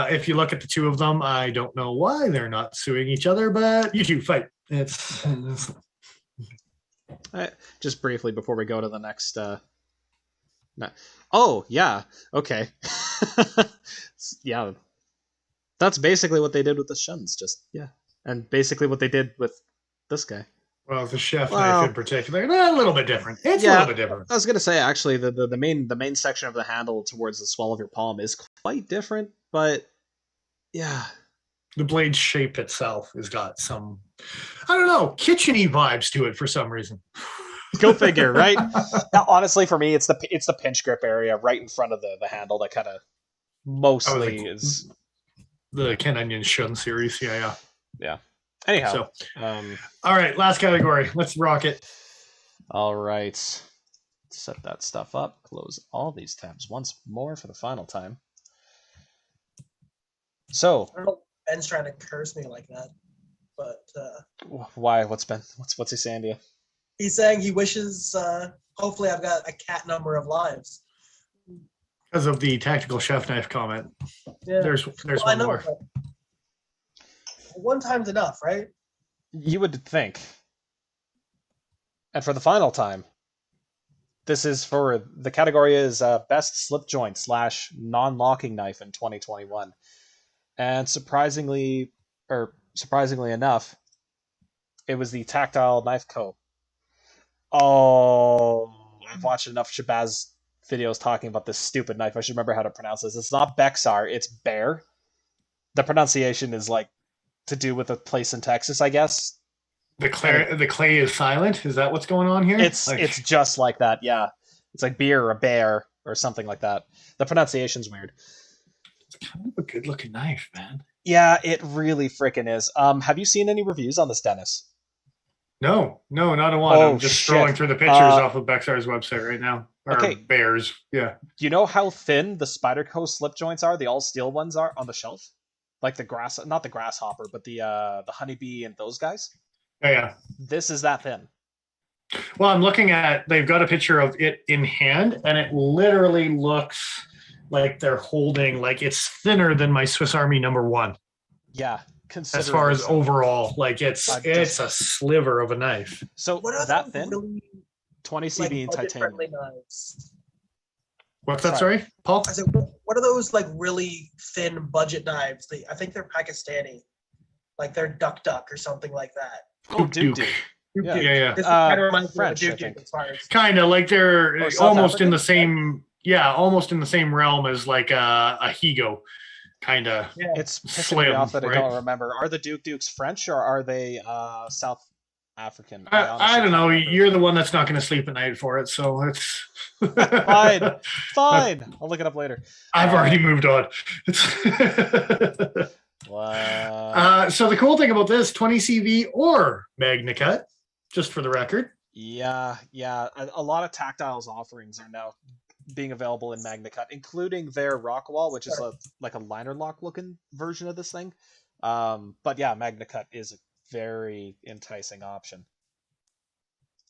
if you look at the two of them, I don't know why they're not suing each other, but you two fight. It's just briefly before we go to the next. Oh yeah, okay, yeah. That's basically what they did with the Shuns, and basically what they did with this guy. Well, the chef knife in particular, a little bit different. It's a little bit different. I was gonna say actually, the main section of the handle towards the swell of your palm is quite different, but yeah. The blade shape itself has got some, I don't know, kitchen-y vibes to it for some reason. Go figure, right? Now, honestly, for me, it's the pinch grip area right in front of the handle that kind of mostly is the Ken Onion Shun series. Yeah. Anyhow, all right, last category. Let's rock it. All right, set that stuff up. Close all these tabs once more for the final time. So. Ben's trying to curse me like that, but why? What's he saying to you? He's saying he wishes. Hopefully, I've got a cat number of lives. Because of the tactical chef knife comment. Yeah. There's one more. One time's enough, right? You would think. And for the final time, this is for the category is best slip joint / non-locking knife in 2021. And surprisingly enough, it was the Tactile Knife Co. Oh, I've watched enough Shabazz videos talking about this stupid knife. I should remember how to pronounce this. It's not Bexar, it's Bear. The pronunciation is like to do with a place in Texas, I guess. The clay is silent? Is that what's going on here? It's just like that, yeah. It's like beer or a bear or something like that. The pronunciation's weird. It's kind of a good-looking knife, man. Yeah, it really freaking is. Have you seen any reviews on this, Dennis? No, not a one. Oh, I'm just shit. scrolling through the pictures off of Bexar's website right now. Or Okay, Bears, yeah. do you know how thin the Spyderco slip joints are? The all steel ones are on the shelf, like not the grasshopper, but the honeybee and those guys. Yeah. This is that thin. Well, I'm looking at, they've got a picture of it in hand, and it literally looks like they're holding, like it's thinner than my Swiss Army #1. Yeah, As far as so. overall, like it's a sliver of a knife. So What are that those thin, really 20 cb in titanium. budget-friendly knives? What's that? Sorry, Paul? I said, what are those like really thin budget knives? I think they're Pakistani, like they're Duck Duck or something like that. Oh, Duke. Yeah. This kind of reminds French, me I of Duke think. as far as Kind of like they're Or South almost in African? the same, almost in the same realm as like a Higo, kind of. yeah. It's pissing Slim, me off that right? I don't remember. Are the Dukes French or are they South African? I honestly don't can't know. remember. You're the one that's not going to sleep at night for it, so it's Fine. I'll look it up later. I've already moved on. What? So the cool thing about this, 20 CV or Magna Cut, just for the record. Yeah. A lot of Tactiles offerings are now being available in Magna Cut, including their Rockwall, which is like a liner lock looking version of this thing. But yeah, Magna Cut is a very enticing option,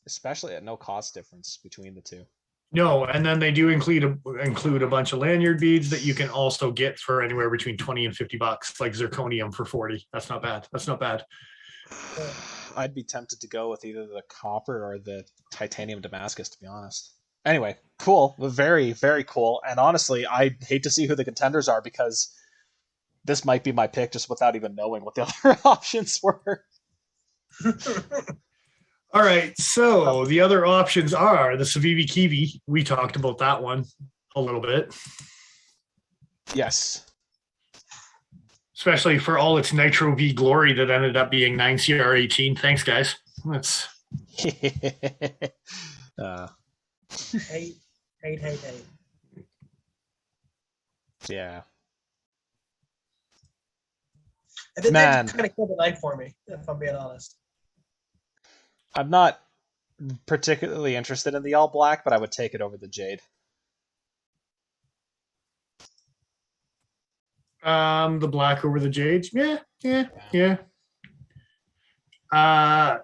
especially at no cost difference between the two. No, and then they do include a bunch of lanyard beads that you can also get for anywhere between $20 and $50, like zirconium for 40. That's not bad. I'd be tempted to go with either the copper or the titanium Damascus, to be honest. Anyway, cool. Very, very cool. And honestly, I hate to see who the contenders are because this might be my pick just without even knowing what the other options were. All right, so the other options are the Civivi Kiwi. We talked about that one a little bit. Yes. Especially for all its Nitro V glory that ended up being 9CR18. Thanks, guys. That's hate. Yeah. And then Man. they kind of killed the knife for me, if I'm being honest. I'm not particularly interested in the all black, but I would take it over the jade. the black over the jades. Yeah.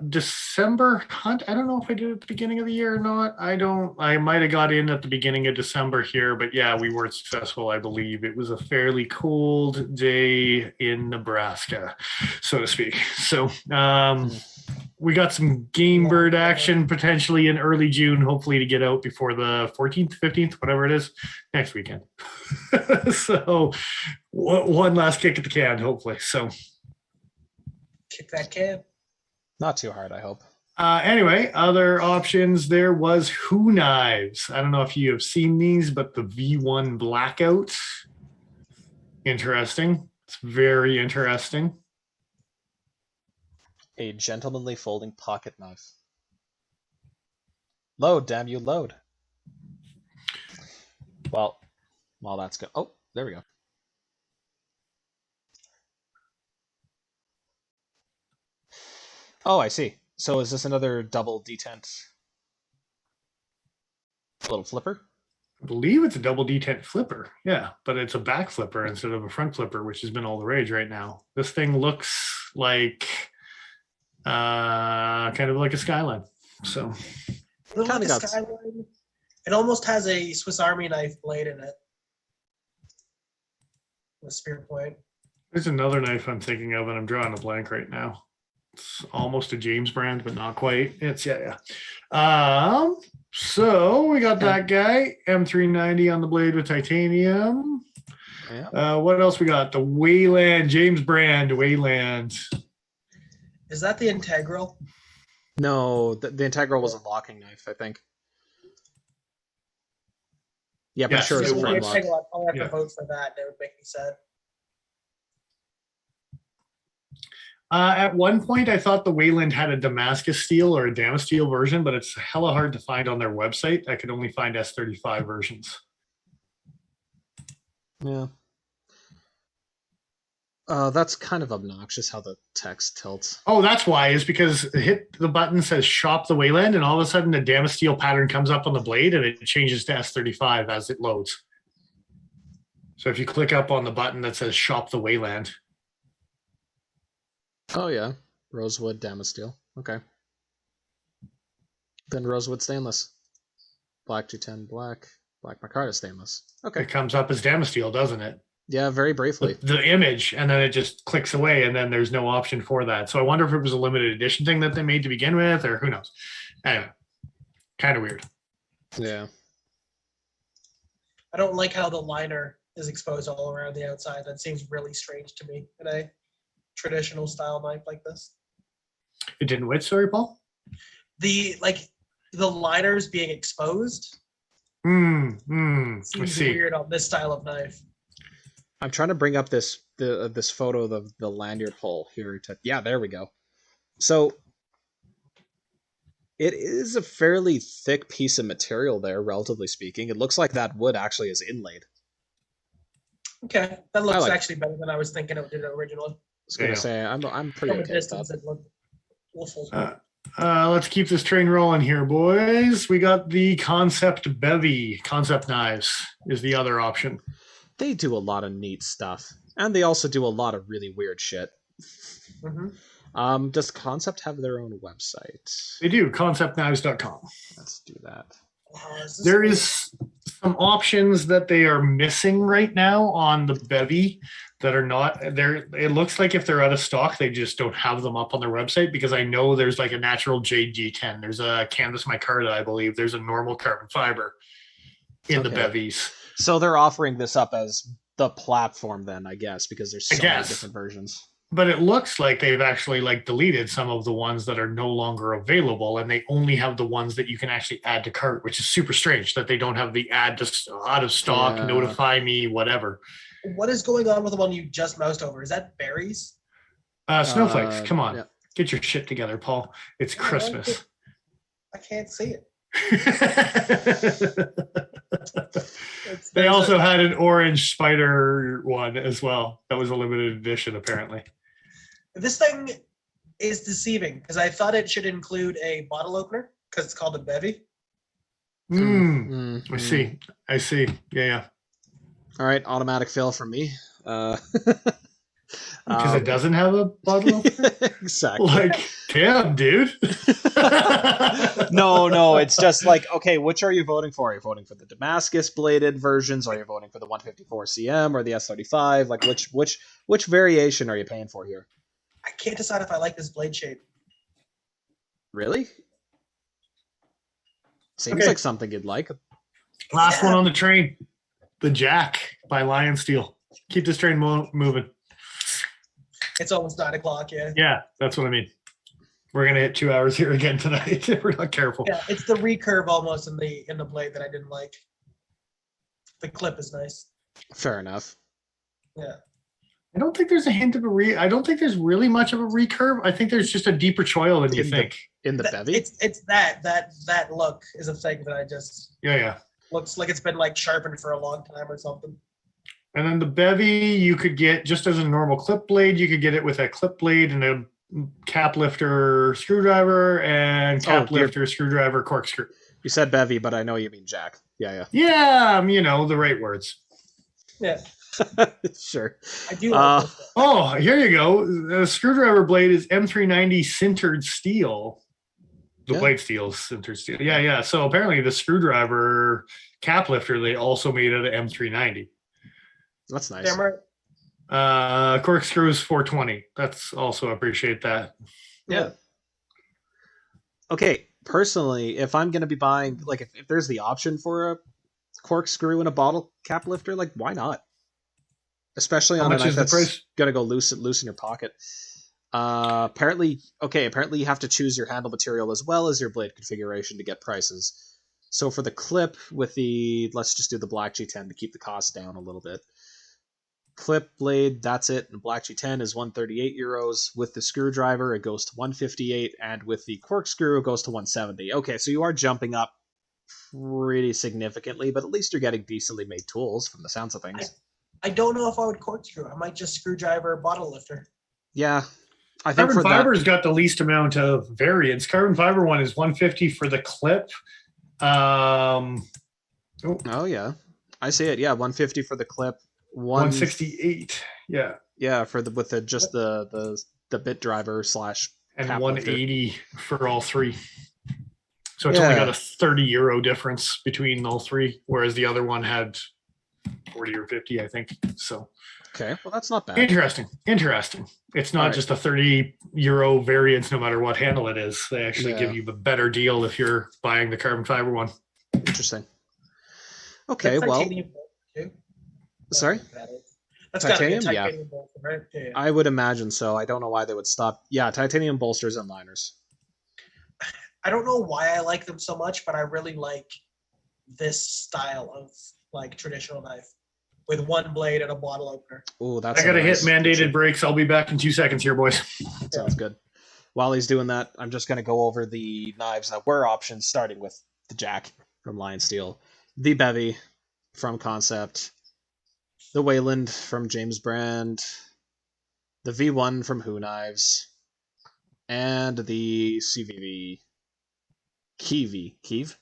December hunt. I don't know if I did it at the beginning of the year or not. I might have got in at the beginning of December here, but yeah, we weren't successful, I believe. It was a fairly cold day in Nebraska, so to speak. So we got some game bird action potentially in early June, hopefully to get out before the 14th, 15th, whatever it is, next weekend. So one last kick at the can, hopefully. So kick that can. Not too hard, I hope. Anyway, other options. There was Who Knives. I don't know if you have seen these, but the V1 Blackout. Interesting. It's very interesting. A gentlemanly folding pocket knife. Load, damn you, load. Well, while that's good. Oh, there we go. Oh, I see. So is this another double detent little flipper? I believe it's a double detent flipper. Yeah, but it's a back flipper instead of a front flipper, which has been all the rage right now. This thing looks like kind of like a Skyline. So Like a Skyline. It almost has a Swiss Army knife blade in it. A spear point. there's another knife I'm thinking of, and I'm drawing a blank right now. It's almost a James brand, but not quite. It's yeah. So we got that guy, M390 on the blade with titanium. Yeah. What else we got? The Wayland, James brand Wayland. Is that the Integral? No, the Integral was a locking knife, I think. Yeah, but Yes, sure it's it a front was. lock. I'll have Yeah. to vote for that. That would make me sad. At one point, I thought the Wayland had a Damascus steel or a Damasteel version, but it's hella hard to find on their website. I could only find S35 versions. Yeah. That's kind of obnoxious how the text tilts. Oh, that's why. Is because hit the button says shop the Wayland, and all of a sudden the Damasteel pattern comes up on the blade, and it changes to S35 as it loads. So if you click up on the button that says shop the Wayland. Oh yeah, rosewood Damasteel. Okay. Then rosewood stainless. Black G10 black micarta stainless. Okay. It comes up as Damasteel, doesn't it? Yeah, very briefly. The image, and then it just clicks away, and then there's no option for that. So I wonder if it was a limited edition thing that they made to begin with, or who knows. Anyway, kind of weird. Yeah. I don't like how the liner is exposed all around the outside. That seems really strange to me in a traditional style knife like this. It didn't which, sorry, Paul? The liners being exposed I seems see. weird on this style of knife. I'm trying to bring up this photo of the lanyard hole here. Yeah, there we go. So it is a fairly thick piece of material there, relatively speaking. It looks like that wood actually is inlaid. Okay, that looks like actually better than I was thinking it did originally. I was gonna say I'm pretty From a okay with distance, that. it looked awful. Let's keep this train rolling here, boys. We got the Concept Bevy. Concept Knives is the other option. They do a lot of neat stuff, and they also do a lot of really weird shit. Mm-hmm. Does Concept have their own website? They do, conceptknives.com. Let's do that. There is some options that they are missing right now on the Bevy that are not there. It looks like if they're out of stock, they just don't have them up on their website, because I know there's like a natural JG10. There's a canvas micarta, I believe. There's a normal carbon fiber in the bevies. So they're offering this up as the platform then, I guess, because there's so many different versions. But it looks like they've actually deleted some of the ones that are no longer available, and they only have the ones that you can actually add to cart, which is super strange that they don't have the add to out of stock, notify me, whatever. What is going on with the one you just moused over? Is that berries? Snowflakes. Come on. Yeah. Get your shit together, Paul. It's Christmas. I can't see it. They also had an orange spider one as well. That was a limited edition, apparently. This thing is deceiving because I thought it should include a bottle opener because it's called a bevy. I see. Yeah. All right, automatic fail from me. Because it doesn't have a bottle opener? Exactly. Damn, dude. No, it's just like, okay, which are you voting for? Are you voting for the Damascus bladed versions? Or are you voting for the 154 CM or the S35? Like, which variation are you paying for here? I can't decide if I like this blade shape. Really? Seems like something you'd like. Last one on the train. The Jack by Lion Steel. Keep this train moving. It's almost 9 o'clock, yeah. Yeah, that's what I mean. We're gonna hit 2 hours here again tonight if we're not careful. Yeah, it's the recurve almost in the blade that I didn't like. The clip is nice. Fair enough. Yeah. I don't think there's a hint of I don't think there's really much of a recurve. I think there's just a deeper choil than you think. In the bevy? It's that look is a thing that I just looks like it's been sharpened for a long time or something. And then the bevy you could get just as a normal clip blade. You could get it with a clip blade and a cap lifter screwdriver and cap lifter screwdriver corkscrew. You said bevy, but I know you mean Jack. Yeah. Yeah, the right words. Yeah. Sure. I do like this. Oh, here you go. The screwdriver blade is M390 sintered steel. The blade steel is sintered steel. Yeah. So apparently the screwdriver cap lifter, they also made it at M390. That's nice. Damn right. Corkscrew is 420. That's also appreciate that. Yeah. Okay. Personally, if I'm going to be buying, if there's the option for a corkscrew and a bottle cap lifter, why not? Especially on a knife that's going to go loose in your pocket. Apparently you have to choose your handle material as well as your blade configuration to get prices. So for the clip with let's just do the Black G10 to keep the cost down a little bit. Clip blade, that's it. And Black G10 is 138 euros. With the screwdriver, it goes to 158, and with the corkscrew, it goes to 170. Okay, so you are jumping up pretty significantly, but at least you're getting decently made tools from the sounds of things. I don't know if I would corkscrew. I might just screwdriver a bottle lifter. Yeah, I think Carbon for that. fiber's got the least amount of variance. Carbon fiber one is 150 for the clip. Oh yeah, I see it. Yeah, 150 for the clip. 168. Yeah. Yeah, for the with the just the bit driver slash And cap lifter. 180 for all three. So it's only Yeah. got a 30 euro difference between all three, whereas the other one had 40 or 50, I think. So Okay, well that's not bad. interesting. It's not Alright. just a 30 euro variance no matter what handle it is. They actually Yeah. give you a better deal if you're buying the carbon fiber one. Interesting. Okay, That's well, titanium bolster, too. Sorry? That's got to be a Titanium? Yeah. titanium bolster, right? Yeah. I would imagine so. I don't know why they would stop. Yeah, titanium bolsters and liners. I don't know why I like them so much, but I really like this style of like traditional knife with one blade and a bottle opener. Oh, that's I got to nice hit mandated feature. breaks. I'll be back in 2 seconds here, boys. Sounds good. While he's doing that, I'm just going to go over the knives that were options, starting with the Jack from Lion Steel, the Bevy from Concept, the Wayland from James Brand, the V1 from Who Knives, and the CVV Kiev?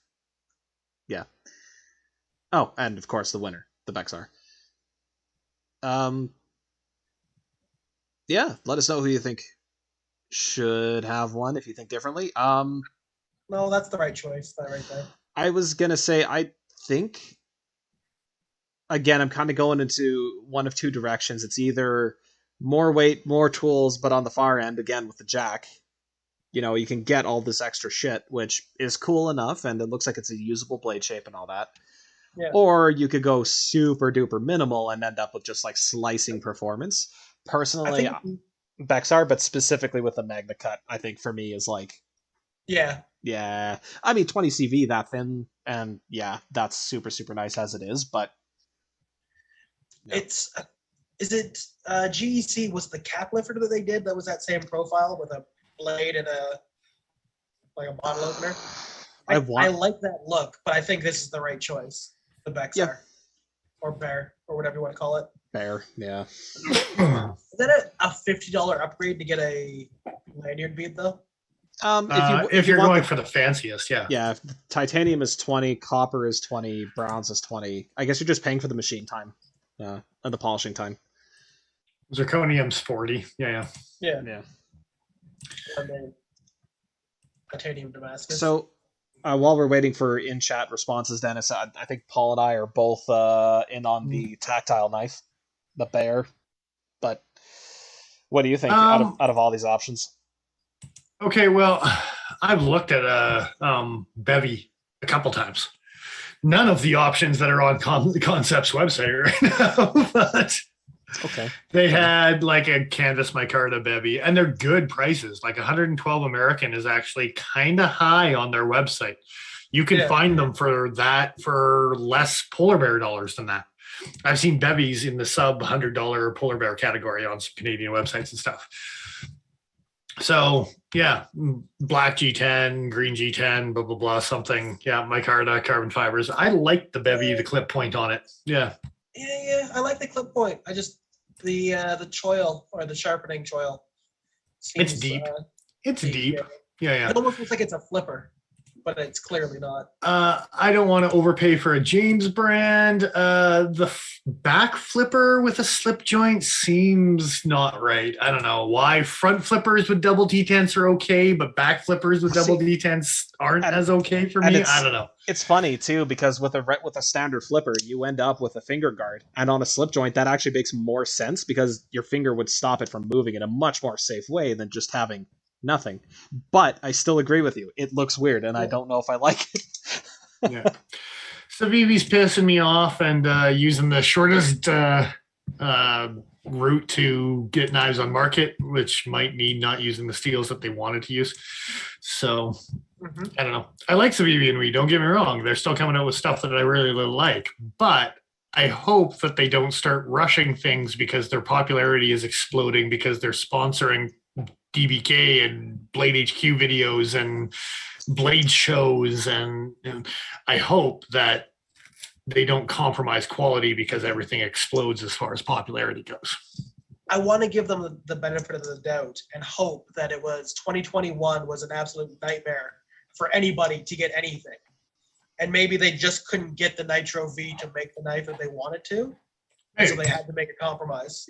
Yeah. Oh, and of course the winner, the Bexar. Yeah, let us know who you think should have one if you think differently. No, that's the right choice. That right there. I was gonna say I think again I'm kind of going into one of two directions. It's either more weight, more tools, but on the far end again with the Jack, you know, you can get all this extra shit, which is cool enough, and it looks like it's a usable blade shape and all that. Yeah. Or you could go super duper minimal and end up with just like slicing performance. Personally, I think, Bexar, but specifically with the Magna Cut, I think for me is like, yeah. I mean 20 CV that thin, and yeah, that's super super nice as it is, but yeah. It's is it GEC was the cap lifter that they did that was that same profile with a blade and a bottle opener. I like that look, but I think this is the right choice. The Bexar or Bear or whatever you want to call it. Bear, yeah. Is that a $50 upgrade to get a lanyard bead though? If you're going for the fanciest, yeah. Yeah, if titanium is 20, copper is 20, bronze is 20. I guess you're just paying for the machine time, and the polishing time. Zirconium's 40. Yeah. Yeah. Yeah. Titanium Damascus. So, while we're waiting for in-chat responses, Dennis, I think Paul and I are both in on the tactile knife, the Bear. But what do you think out of all these options? Okay, well, I've looked at a Bevy a couple times. None of the options that are on the Concept's website right now, but okay. They had like a canvas micarta Bevy, and they're good prices. Like 112 American is actually kind of high on their website. You can find them for less polar bear dollars than that. I've seen Bevies in the sub $100 polar bear category on some Canadian websites and stuff. So yeah, black G10, green G10, blah, blah, blah, something. Yeah, micarta, carbon fibers. I like the Bevy, the clip point on it. Yeah. Yeah, I like the clip point. I just the choil or the sharpening choil. It's deep. It's deep. Yeah. It almost looks like it's a flipper, but it's clearly not. I don't want to overpay for a James brand. The back flipper with a slip joint seems not right. I don't know why front flippers with double detents are okay, but back flippers with double detents aren't as okay for me. I don't know. It's funny too because with a standard flipper, you end up with a finger guard, and on a slip joint, that actually makes more sense because your finger would stop it from moving in a much more safe way than just having nothing. But I still agree with you. It looks weird, and I don't know if I like it. Yeah. So Vivi's pissing me off and using the shortest route to get knives on market, which might mean not using the steels that they wanted to use. So I don't know. I like Civivi and Reed. Don't get me wrong. They're still coming out with stuff that I really, really like. But I hope that they don't start rushing things because their popularity is exploding because they're sponsoring DBK and Blade HQ videos and blade shows. And I hope that they don't compromise quality because everything explodes as far as popularity goes. I want to give them the benefit of the doubt and hope that it was 2021 was an absolute nightmare for anybody to get anything. And maybe they just couldn't get the Nitro V to make the knife that they wanted to. So they had to make a compromise.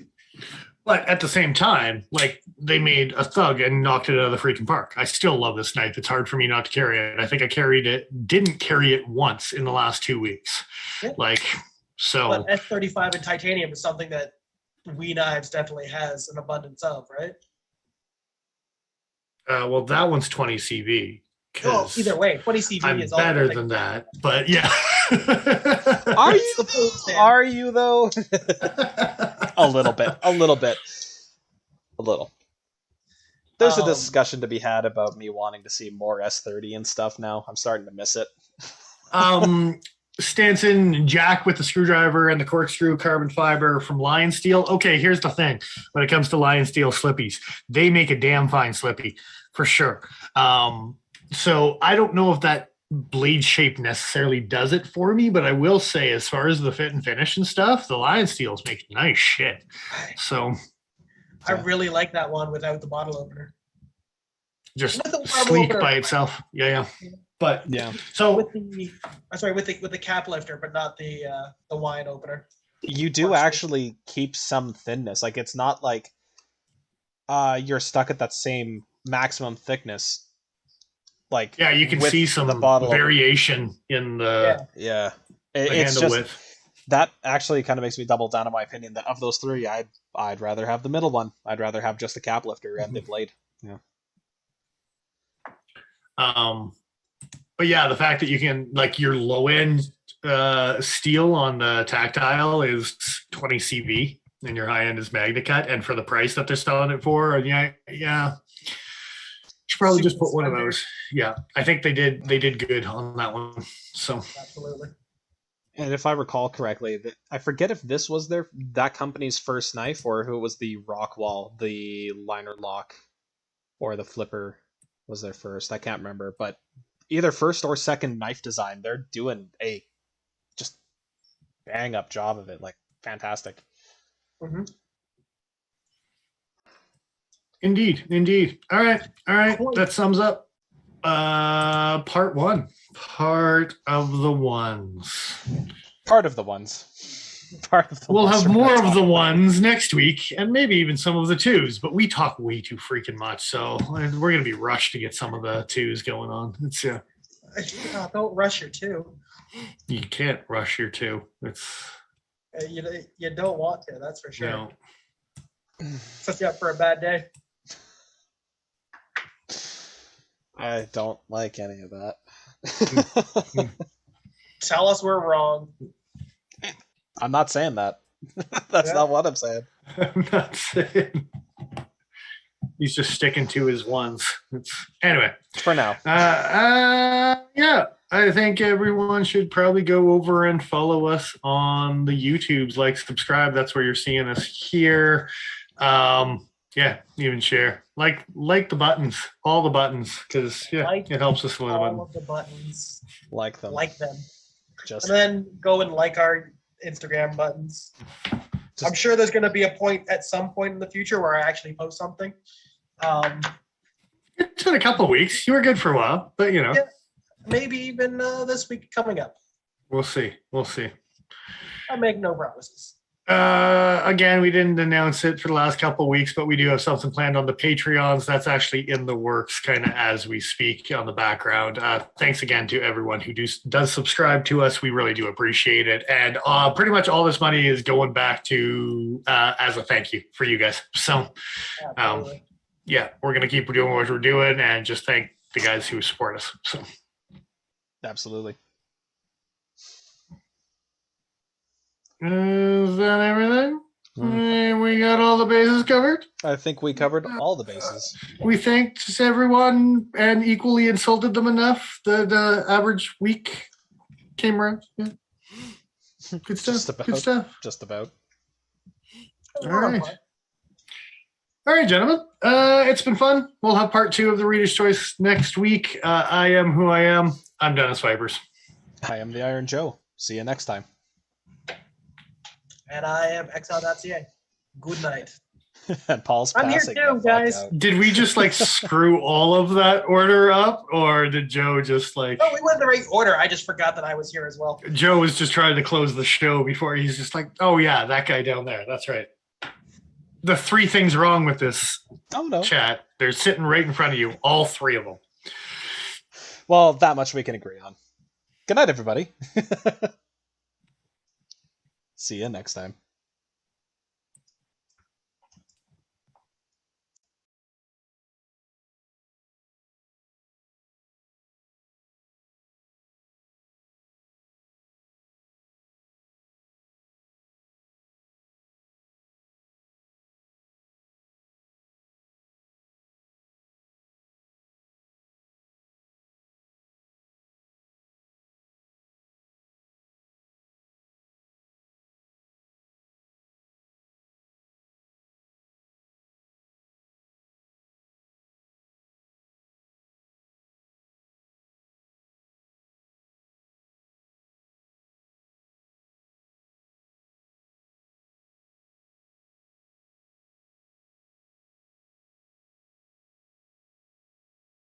But at the same time, like, they made a Thug and knocked it out of the freaking park. I still love this knife. It's hard for me not to carry it. I think I didn't carry it once in the last 2 weeks. Yeah. Like, so. But S35 in titanium is something that We Knives definitely has an abundance of, right? Well, that one's 20 CV. Well, either way, 20 CV I'm is better all than that, but yeah. Are you though? Are you though? A little bit. There's a discussion to be had about me wanting to see more S30 and stuff now. I'm starting to miss it. Stanson Jack with the screwdriver and the corkscrew carbon fiber from Lion Steel. Okay, here's the thing. When it comes to Lion Steel slippies, they make a damn fine slippy for sure. So I don't know if that blade shape necessarily does it for me, but I will say, as far as the fit and finish and stuff, the Lion Steels make nice shit. So I really like that one without the bottle opener. Just sleek by itself. Yeah. But yeah. So with the cap lifter, but not the wine opener. You do actually keep some thinness. Like, it's not like you're stuck at that same maximum thickness. Like, yeah, you can see some variation in the It's handle just width. That actually kind of makes me double down on my opinion that of those three, I'd rather have the middle one. I'd rather have just the cap lifter and the blade. Yeah. But yeah, the fact that you can, like, your low end steel on the tactile is 20 CV and your high end is Magna Cut, and for the price that they're selling it for, yeah. Should probably just put one of those. Yeah, I think they did good on that one. So absolutely. And if I recall correctly, I forget if this was that company's first knife or who it was the Rockwall, the liner lock, or the flipper was their first. I can't remember, but either first or second knife design, they're doing a just bang up job of it. Like, fantastic. Mm-hmm. Indeed. All right. That sums up part one. Part of the ones. We'll have more of the ones next week, and maybe even some of the twos. But we talk way too freaking much, so we're gonna be rushed to get some of the twos going on. It's don't rush your two. You can't rush your two. It's you don't want to. That's for sure. No. Sets you up for a bad day. I don't like any of that. Tell us we're wrong. I'm not saying that. That's not what I'm saying. I'm not saying. He's just sticking to his ones. Anyway. For now. Yeah. I think everyone should probably go over and follow us on the YouTubes. Like, subscribe. That's where you're seeing us here. Yeah, even share. Like the buttons. All the buttons. Because, it helps us with all of the buttons. Like them. And then go and like our Instagram buttons. I'm sure there's going to be a point at some point in the future where I actually post something. It's been a couple of weeks. You were good for a while, but yeah, maybe even this week coming up. We'll see. I make no promises. Again, we didn't announce it for the last couple of weeks, but we do have something planned on the Patreons. That's actually in the works kind of as we speak on the background. Thanks again to everyone who does subscribe to us. We really do appreciate it. And pretty much all this money is going back to as a thank you for you guys. So, yeah, we're going to keep doing what we're doing and just thank the guys who support us. So, absolutely. Is that everything? We got all the bases covered? I think we covered all the bases. We thanked everyone and equally insulted them enough. The average week came around. Yeah. Good stuff. Just about. All right. All right, gentlemen. It's been fun. We'll have part 2 of the Reader's Choice next week. I am who I am. I'm Dennis Vipers. I am the Iron Joe. See you next time. And I am exile.ca. Good night. And Paul's I'm here passing too, the fuck guys. out. Did we just like screw all of that order up, or did Joe just like? Oh, we went in the right order. I just forgot that I was here as well. Joe was just trying to close the show before he's just like, oh yeah, that guy down there. That's right. The 3 things wrong with this Oh no. chat, they're sitting right in front of you, all 3 of them. Well, that much we can agree on. Good night, everybody. See you next time.